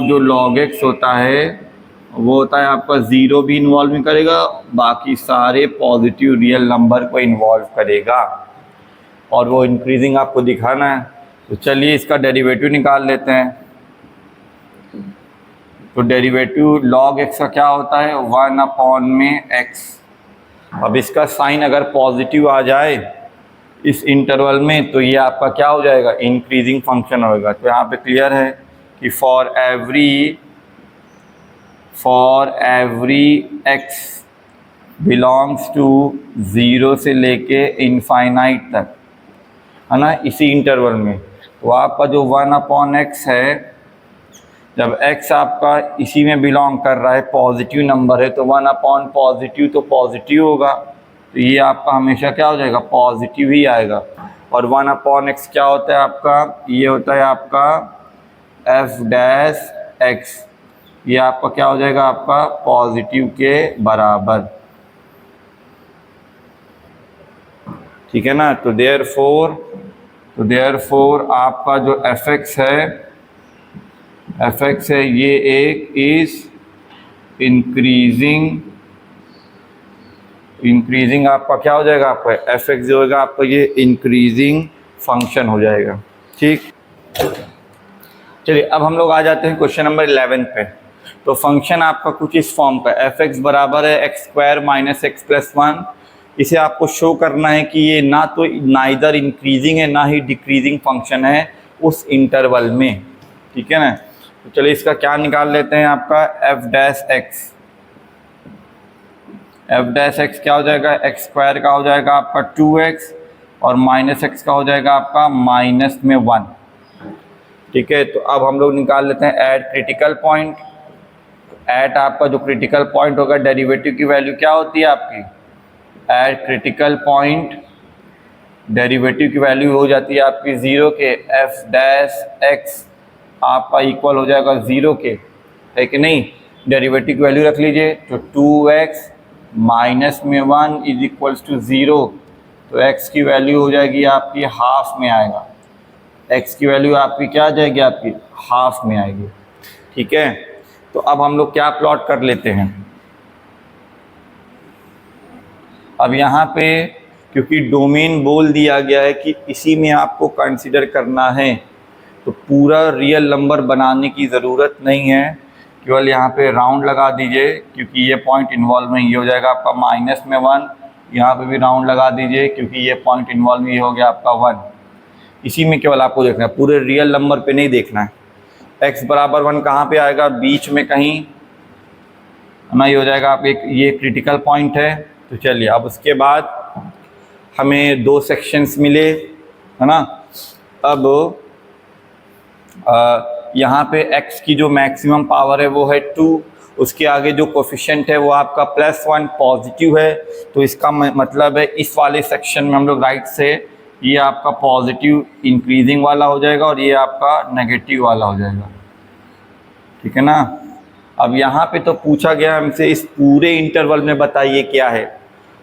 जो लॉग एक्स होता है वो होता है आपका 0 भी इन्वॉल्व नहीं करेगा, बाकी सारे पॉजिटिव रियल नंबर को इन्वॉल्व करेगा, और वो इंक्रीजिंग आपको दिखाना है। तो चलिए इसका डेरिवेटिव निकाल लेते हैं। तो डेरिवेटिव लॉग एक्स का क्या होता है 1/x। अब इसका साइन अगर पॉजिटिव आ जाए इस इंटरवल में तो ये आपका क्या हो जाएगा इंक्रीजिंग फंक्शन होगा। तो यहाँ पे क्लियर है कि for every x belongs to 0 से लेके इनफाइनाइट तक, है ना, इसी इंटरवल में। तो आपका जो 1/x है, जब x आपका इसी में बिलोंग कर रहा है, पॉजिटिव नंबर है, तो 1/पॉजिटिव तो पॉजिटिव होगा, तो ये आपका हमेशा क्या हो जाएगा पॉजिटिव ही आएगा। और 1/x क्या होता है आपका, ये होता है आपका f'(x), ये आपका क्या हो जाएगा आपका पॉजिटिव के बराबर, ठीक है ना। तो देयरफॉर आपका जो fx है ये एक इज इंक्रीजिंग आपका क्या हो जाएगा, आपका fx जो होगा आपका ये इंक्रीजिंग फंक्शन हो जाएगा, ठीक। चलिए अब हम लोग आ जाते हैं क्वेश्चन नंबर 11 पे। तो फंक्शन आपका कुछ इस फॉर्म का fx बराबर है x² - x+1। इसे आपको शो करना है कि ये ना तो नाइदर इंक्रीजिंग है ना ही डिक्रीजिंग फंक्शन है उस इंटरवल में, ठीक है ना। तो चलिए इसका क्या निकाल लेते हैं, आपका f'(x) क्या हो जाएगा, x² का हो जाएगा आपका 2x और -x का हो जाएगा आपका -1, ठीक है। तो अब हम लोग निकाल लेते हैं एट क्रिटिकल पॉइंट। एट आपका जो क्रिटिकल पॉइंट होगा, डेरिवेटिव की वैल्यू क्या होती है आपकी, एट क्रिटिकल पॉइंट डेरिवेटिव की वैल्यू हो जाती है आपकी 0 के, f'(x) आपका इक्वल हो जाएगा 0 के, है कि नहीं। डेरिवेटिव की वैल्यू रख लीजिए, तो 2x -1 इज इक्वल्स टू 0, तो x की वैल्यू हो जाएगी आपकी हाफ में आएगा, x की वैल्यू आपकी क्या आ जाएगी, आपकी हाफ में आएगी, ठीक है। तो अब हम लोग क्या प्लॉट कर लेते हैं, अब यहाँ पे क्योंकि डोमेन बोल दिया गया है कि इसी में आपको कंसीडर करना है, तो पूरा रियल नंबर बनाने की ज़रूरत नहीं है, केवल यहाँ पे राउंड लगा दीजिए, क्योंकि ये पॉइंट इन्वॉल्व नहीं, ये हो जाएगा आपका -1। यहाँ पे भी राउंड लगा दीजिए क्योंकि ये पॉइंट इन्वॉल्व, ये हो गया आपका 1। इसी में केवल आपको देखना है, पूरे रियल नंबर पे नहीं देखना है। x बराबर 1 कहाँ पे आएगा, बीच में कहीं, है ना, ये हो जाएगा आप एक, ये क्रिटिकल पॉइंट है। तो चलिए अब उसके बाद हमें 2 सेक्शंस मिले, है ना। अब यहाँ पे x की जो मैक्सिमम पावर है वो है 2, उसके आगे जो कोफिशिएंट है वो आपका +1 पॉजिटिव है, तो इसका मतलब है इस वाले सेक्शन में हम लोग राइट से ये आपका पॉजिटिव इंक्रीजिंग वाला हो जाएगा और ये आपका नेगेटिव वाला हो जाएगा, ठीक है ना। अब यहाँ पे तो पूछा गया हमसे इस पूरे इंटरवल में बताइए क्या है,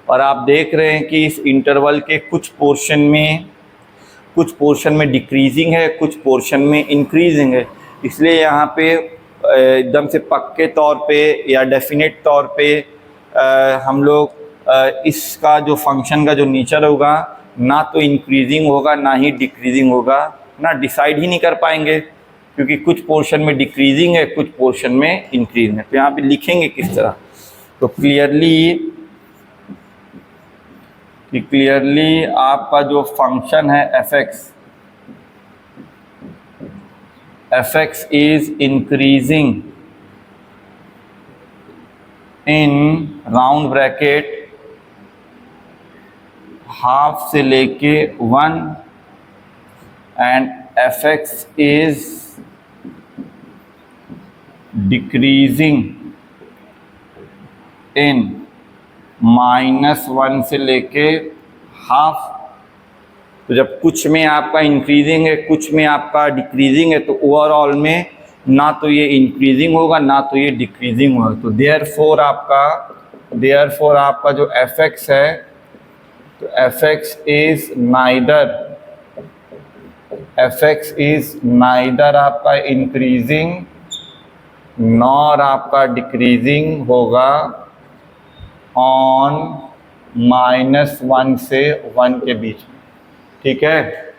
और आप देख रहे हैं कि इस इंटरवल के कुछ पोर्शन में डिक्रीजिंग है, कुछ पोर्शन में इंक्रीजिंग है, इसलिए यहाँ पे एकदम से पक्के तौर पे या डेफिनेट तौर पे हम लोग इसका जो फंक्शन का जो नेचर होगा ना तो इंक्रीजिंग होगा ना ही डिक्रीजिंग होगा, ना डिसाइड ही नहीं कर पाएंगे, क्योंकि कुछ पोर्शन में डिक्रीजिंग है, कुछ पोर्शन में इंक्रीजिंग है। तो यहाँ पे लिखेंगे किस तरह, तो क्लियरली आपका जो फंक्शन है F x is increasing in round bracket half से लेके 1 and F x is decreasing in -1 से लेके हाफ। तो जब कुछ में आपका इंक्रीजिंग है, कुछ में आपका डिक्रीजिंग है, तो ओवरऑल में ना तो ये इंक्रीजिंग होगा ना तो ये डिक्रीजिंग होगा। तो देयरफॉर आपका जो एफ एक्स है, तो एफ एक्स इज नाइदर आपका इंक्रीजिंग नॉर आपका डिक्रीजिंग होगा ऑन -1 से 1 के बीच में। ठीक है,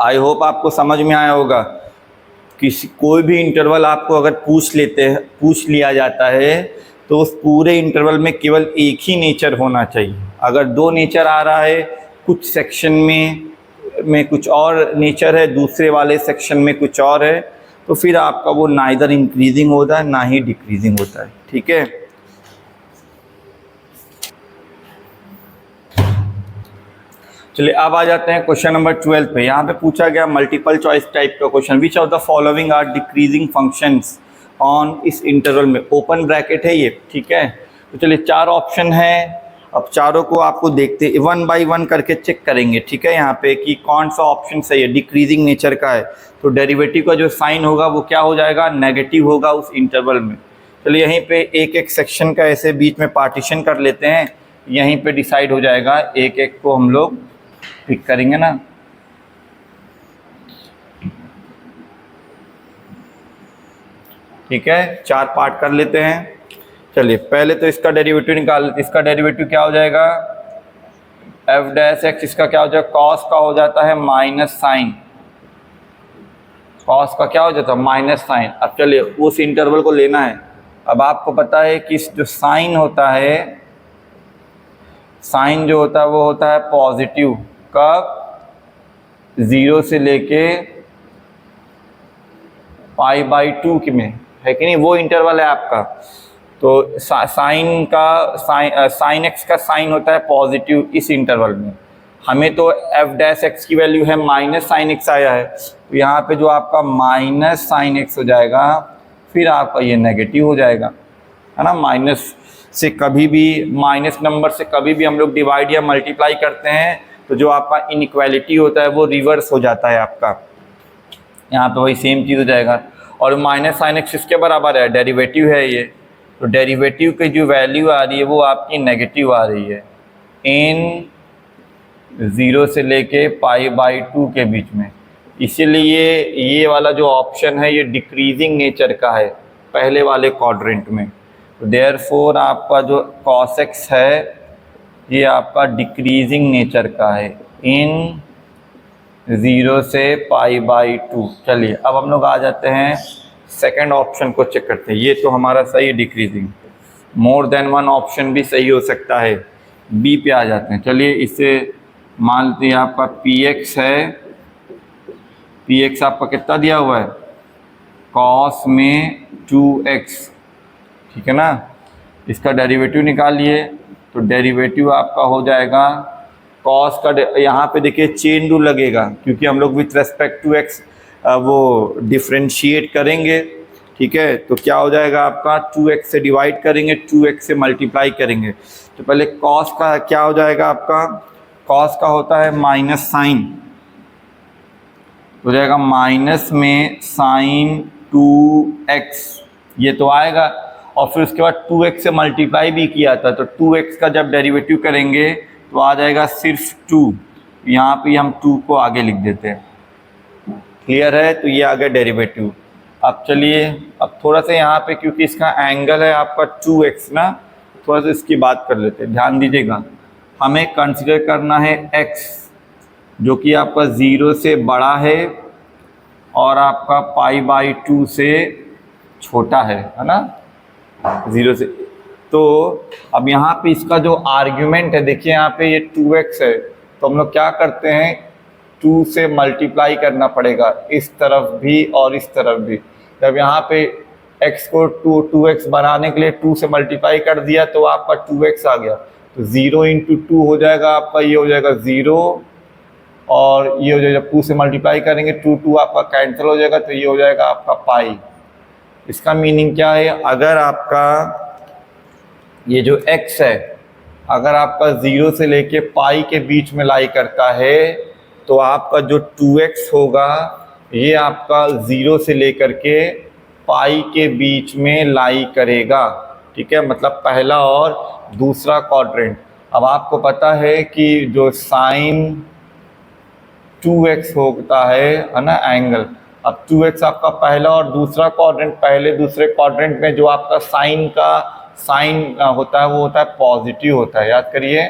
आई होप आपको समझ में आया होगा। कोई भी इंटरवल आपको अगर पूछ लिया जाता है तो उस पूरे इंटरवल में केवल एक ही नेचर होना चाहिए। अगर 2 नेचर आ रहा है, कुछ सेक्शन में कुछ और नेचर है, दूसरे वाले सेक्शन में कुछ और है, तो फिर आपका वो नाइदर इंक्रीजिंग होता है ना ही डिक्रीजिंग होता है। ठीक है, चलिए अब आ जाते हैं क्वेश्चन नंबर 12 पे। यहाँ पे पूछा गया मल्टीपल चॉइस टाइप का question, which of the following are decreasing functions on इस इंटरवल में, ओपन ब्रैकेट है ये। ठीक है, तो चलिए 4 ऑप्शन है, अब चारों को आपको देखते 1 बाय 1 करके चेक करेंगे। ठीक है, यहाँ पे कि कौन सा ऑप्शन सही है, डिक्रीजिंग नेचर का है, तो डेरिवेटिव का जो साइन होगा वो क्या हो जाएगा, नेगेटिव होगा उस इंटरवल में। चलिए यहीं पे एक सेक्शन का ऐसे बीच में पार्टीशन कर लेते हैं, यहीं पे डिसाइड हो जाएगा, एक को हम लोग पिक करेंगे ना। ठीक है, 4 पार्ट कर लेते हैं। चलिए पहले तो इसका डेरिवेटिव निकाल लेते। इसका डेरिवेटिव क्या हो जाएगा, एफ डैश एक्स, इसका क्या हो जाएगा, कॉस का हो जाता है माइनस साइन, कॉस का क्या हो जाता है माइनस साइन। अब चलिए उस इंटरवल को लेना है। अब आपको पता है कि जो साइन होता है, साइन जो होता है वो होता है पॉजिटिव, कब 0 से लेके π/2 की में, है कि नहीं, वो इंटरवल है आपका। तो साइन एक्स का साइन होता है पॉजिटिव इस इंटरवल में। हमें तो एफ डैश एक्स की वैल्यू है माइनस साइन एक्स आया है, तो यहाँ पे जो आपका माइनस साइन एक्स हो जाएगा, फिर आपका ये नेगेटिव हो जाएगा, है ना। माइनस से कभी भी, माइनस नंबर से कभी भी हम लोग डिवाइड या मल्टीप्लाई करते हैं तो जो आपका इनइक्वालिटी होता है वो रिवर्स हो जाता है आपका। यहाँ पे वही सेम चीज़ हो जाएगा। और माइनस साइन एक्स किसके बराबर है, डेरिवेटिव है ये, तो डेरिवेटिव की जो वैल्यू आ रही है वो आपकी नेगेटिव आ रही है इन 0 से लेके π/2 के बीच में। इसीलिए ये वाला जो ऑप्शन है ये डिक्रीजिंग नेचर का है पहले वाले क्वाड्रेंट में। तो देयरफॉर आपका जो cos x है ये आपका डिक्रीजिंग नेचर का है इन 0 से π/2। चलिए अब हम लोग आ जाते हैं सेकंड ऑप्शन को चेक करते हैं। ये तो हमारा सही है डिक्रीजिंग, मोर देन 1 ऑप्शन भी सही हो सकता है। बी पे आ जाते हैं। चलिए इसे मान लेते हैं आपका px है, px आपका कितना दिया हुआ है, cos में 2x, ठीक है ना। इसका डेरिवेटिव निकालिए, तो डेरिवेटिव आपका हो जाएगा cos का, यहाँ पे देखिए चेन रूल लगेगा क्योंकि हम लोग विथ रेस्पेक्ट टू x वो डिफ्रेंशिएट करेंगे। ठीक है, तो क्या हो जाएगा आपका 2x से डिवाइड करेंगे, 2x से मल्टीप्लाई करेंगे। तो पहले cos का क्या हो जाएगा आपका, cos का होता है माइनस साइन, हो जाएगा माइनस में साइन 2x, ये तो आएगा। और फिर उसके बाद 2x से मल्टीप्लाई भी किया था, तो 2x का जब डेरिवेटिव करेंगे तो आ जाएगा सिर्फ 2। यहाँ पे हम 2 को आगे लिख देते हैं। क्लियर है, तो ये आ गया डेरिवेटिव। अब चलिए, अब थोड़ा सा यहाँ पे क्योंकि इसका एंगल है आपका 2x ना, थोड़ा सा इसकी बात कर लेते हैं। ध्यान दीजिएगा, हमें कंसीडर करना है x जो कि आपका 0 से बड़ा है और आपका π/2 से छोटा है ना, 0 से। तो अब यहाँ पे इसका जो आर्ग्यूमेंट है, देखिए यहाँ पे ये 2x है, तो हम लोग क्या करते हैं, 2 से मल्टीप्लाई करना पड़ेगा इस तरफ भी और इस तरफ भी। जब यहाँ पे x को 2x बनाने के लिए 2 से मल्टीप्लाई कर दिया तो आपका 2x आ गया, तो 0 × 2 हो जाएगा आपका, ये हो जाएगा 0 और ये हो जाएगा, 2 से मल्टीप्लाई करेंगे 2 आपका कैंसिल हो जाएगा, तो ये हो जाएगा आपका पाई। इसका मीनिंग क्या है, अगर आपका ये जो x है अगर आपका 0 से लेके पाई के बीच में लाई करता है तो आपका जो 2x होगा ये आपका 0 से लेकर के पाई के बीच में लाई करेगा। ठीक है, मतलब पहला और दूसरा क्वाड्रेंट। अब आपको पता है कि जो साइन 2x होता है ना एंगल, अब 2x आपका पहला और दूसरा क्वाड्रेंट, पहले दूसरे क्वाड्रेंट में जो आपका साइन का साइन होता है वो होता है पॉजिटिव होता है। याद करिए,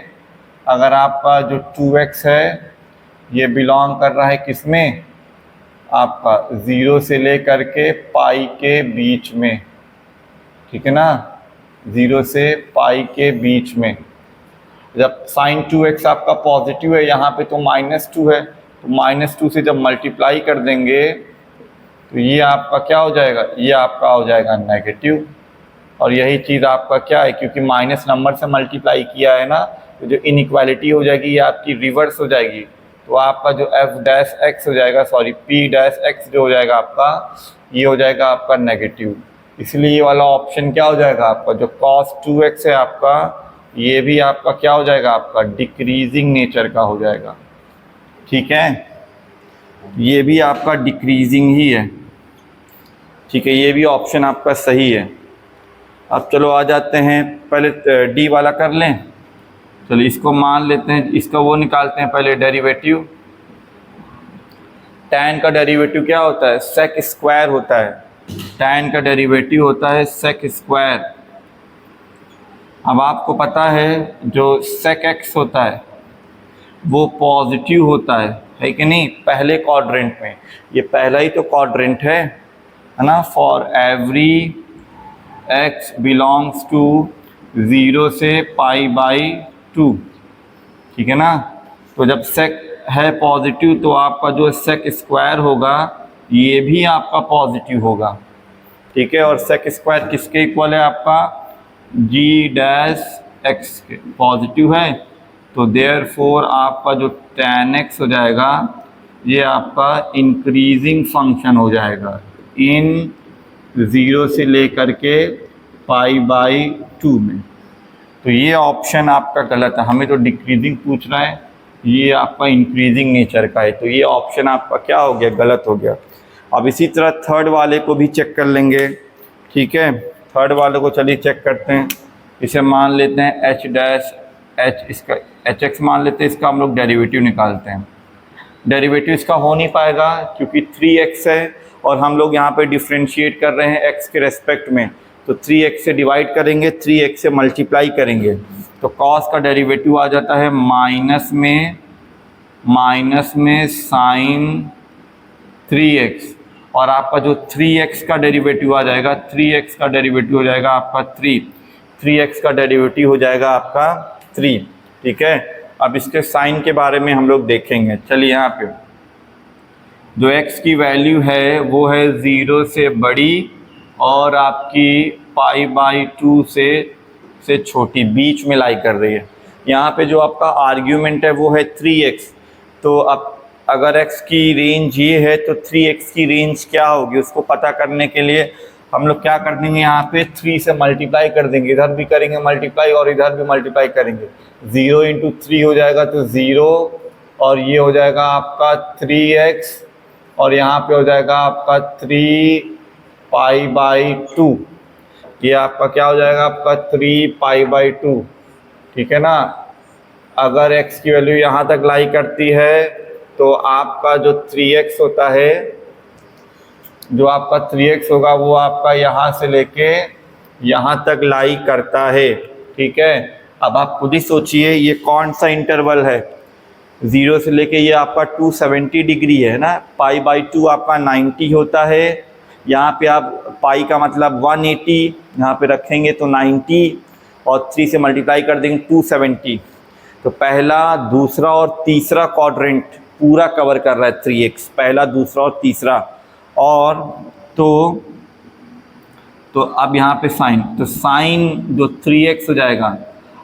अगर आपका जो 2x है ये बिलोंग कर रहा है किस में, आपका 0 से लेकर के पाई के बीच में। ठीक है ना, 0 से पाई के बीच में। जब साइन 2x आपका पॉजिटिव है, यहाँ पे तो -2 है, तो -2 से जब मल्टीप्लाई कर देंगे तो ये आपका क्या हो जाएगा, ये आपका हो जाएगा नेगेटिव। और यही चीज़ आपका क्या है, क्योंकि माइनस नंबर से मल्टीप्लाई किया है ना, तो जो इनइक्वालिटी हो जाएगी ये आपकी रिवर्स हो जाएगी। तो आपका जो f' हो जाएगा, सॉरी p' जो हो जाएगा आपका, ये हो जाएगा आपका नेगेटिव। इसलिए ये वाला ऑप्शन क्या हो जाएगा आपका, जो cos 2x है आपका, ये भी आपका क्या हो जाएगा, आपका डिक्रीजिंग नेचर का हो जाएगा। ठीक है, ये भी आपका डिक्रीजिंग ही है। ठीक है, ये भी ऑप्शन आपका सही है। अब चलो आ जाते हैं, पहले डी वाला कर लें। चलो इसको मान लेते हैं, इसका वो निकालते हैं पहले डेरिवेटिव। tan का डेरिवेटिव क्या होता है, सेक स्क्वायर होता है। tan का डेरिवेटिव होता है सेक स्क्वायर। अब आपको पता है जो सेक x होता है वो पॉजिटिव होता है कि नहीं, पहले क्वाड्रेंट में। ये पहला ही तो क्वाड्रेंट है ना, for every x belongs to 0 से π/2। ठीक है ना, तो जब सेक है पॉजिटिव तो आपका जो सेक स्क्वायर होगा ये भी आपका पॉजिटिव होगा। ठीक है, और सेक स्क्वायर किसके इक्वल है, आपका g' के पॉजिटिव है, तो देयरफॉर आपका जो tan x हो जाएगा ये आपका इंक्रीजिंग फंक्शन हो जाएगा इन 0 से लेकर के π/2 में। तो ये ऑप्शन आपका गलत है, हमें तो डिक्रीजिंग पूछ रहा है, ये आपका इंक्रीजिंग नेचर का है, तो ये ऑप्शन आपका क्या हो गया, गलत हो गया। अब इसी तरह थर्ड वाले को भी चेक कर लेंगे। ठीक है, थर्ड वाले को चलिए चेक करते हैं। इसे मान लेते हैं h', इसका hx मान लेते हैं, इसका हम लोग डेरिवेटिव निकालते हैं। डेरिवेटिव इसका हो नहीं पाएगा क्योंकि 3x है और हम लोग यहाँ पे डिफ्रेंशिएट कर रहे हैं x के रेस्पेक्ट में, तो 3x से डिवाइड करेंगे, 3x से मल्टीप्लाई करेंगे, तो cos का डेरिवेटिव आ जाता है माइनस में साइन 3x, और आपका जो 3x का डेरिवेटिव आ जाएगा, 3x का डेरिवेटिव हो जाएगा आपका 3x का डेरिवेटिव हो जाएगा आपका 3। ठीक है, अब इसके साइन के बारे में हम लोग देखेंगे। चलिए, यहाँ पे जो x की वैल्यू है वो है 0 से बड़ी और आपकी π/2 से छोटी, बीच में लाई कर रही है। यहाँ पे जो आपका आर्ग्यूमेंट है वो है 3x, तो अब अगर x की रेंज ये है तो 3x की रेंज क्या होगी, उसको पता करने के लिए हम लोग क्या कर देंगे, यहाँ पे 3 से मल्टीप्लाई कर देंगे, इधर भी करेंगे मल्टीप्लाई और इधर भी मल्टीप्लाई करेंगे। 0 × 3 हो जाएगा तो 0, और ये हो जाएगा आपका 3x, और यहाँ पे हो जाएगा आपका 3π/2। ये आपका क्या हो जाएगा, आपका 3π/2। ठीक है ना, अगर x की वैल्यू यहाँ तक लाई करती है तो आपका जो 3x होता है जो आपका 3x होगा वो आपका यहाँ से लेके यहाँ तक लाई करता है, ठीक है। अब आप खुद ही सोचिए ये कौन सा इंटरवल है, 0 से लेके ये आपका 270 डिग्री है ना, π/2 आपका 90 होता है। यहाँ पे आप पाई का मतलब 180 यहाँ पे रखेंगे तो 90 और 3 से मल्टीप्लाई कर देंगे 270। तो पहला, दूसरा और तीसरा क्वाड्रेंट पूरा कवर कर रहा है 3x, पहला, दूसरा और तीसरा। और तो अब यहाँ पे साइन, तो साइन जो 3x हो जाएगा।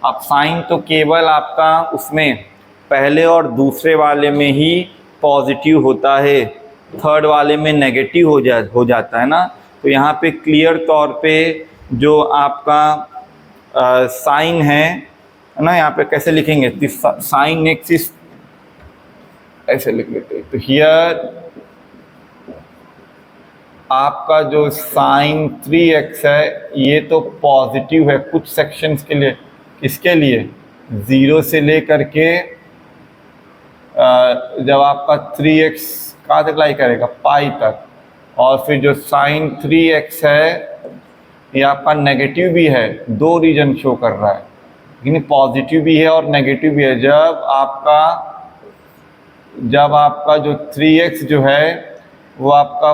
अब साइन तो केवल आपका उसमें पहले और दूसरे वाले में ही पॉजिटिव होता है, थर्ड वाले में नेगेटिव हो जाता है ना। तो यहाँ पे क्लियर तौर पे जो आपका साइन है ना, यहाँ पे कैसे लिखेंगे, साइन एक्स इज ऐसे लिख लेते हैं। तो हियर आपका जो साइन 3x है ये तो पॉजिटिव है कुछ सेक्शंस के लिए, किसके लिए, 0 से लेकर के जब आपका 3x कहाँ तक लाई करेगा, पाई तक। और फिर जो साइन 3x है ये आपका नेगेटिव भी है, दो रीजन शो कर रहा है, लेकिन पॉजिटिव भी है और नेगेटिव भी है। जब आपका जो 3x जो है वो आपका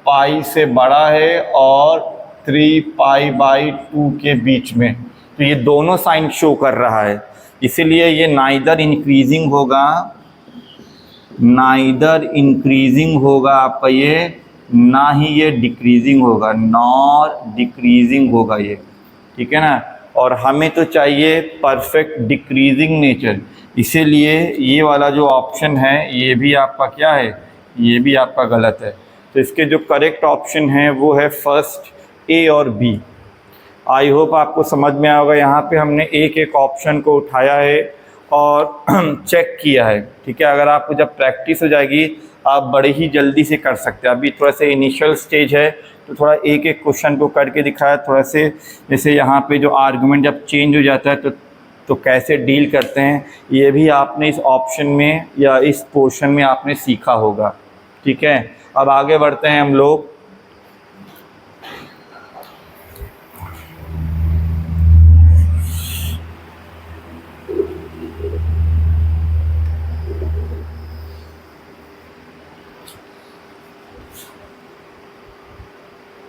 पाई से बड़ा है और 3π/2 के बीच में, तो ये दोनों साइन शो कर रहा है। इसीलिए ये नाइदर इंक्रीजिंग होगा आपका ये, ना ही ये डिक्रीजिंग होगा, नॉर डिक्रीजिंग होगा ये, ठीक है ना। और हमें तो चाहिए परफेक्ट डिक्रीजिंग नेचर, इसीलिए ये वाला जो ऑप्शन है ये भी आपका क्या है, ये भी आपका गलत है। तो इसके जो करेक्ट ऑप्शन है वो है फर्स्ट, ए और बी। आई होप आपको समझ में आएगा। यहाँ पे हमने एक एक ऑप्शन को उठाया है और चेक किया है, ठीक है। अगर आपको जब प्रैक्टिस हो जाएगी आप बड़े ही जल्दी से कर सकते हैं। अभी थोड़ा सा इनिशियल स्टेज है तो थोड़ा एक एक क्वेश्चन को करके दिखाया, थोड़ा से जैसे यहाँ पे जो आर्गुमेंट जब चेंज हो जाता है तो कैसे डील करते हैं, ये भी आपने इस ऑप्शन में या इस पोर्शन में आपने सीखा होगा, ठीक है। अब आगे बढ़ते हैं हम लोग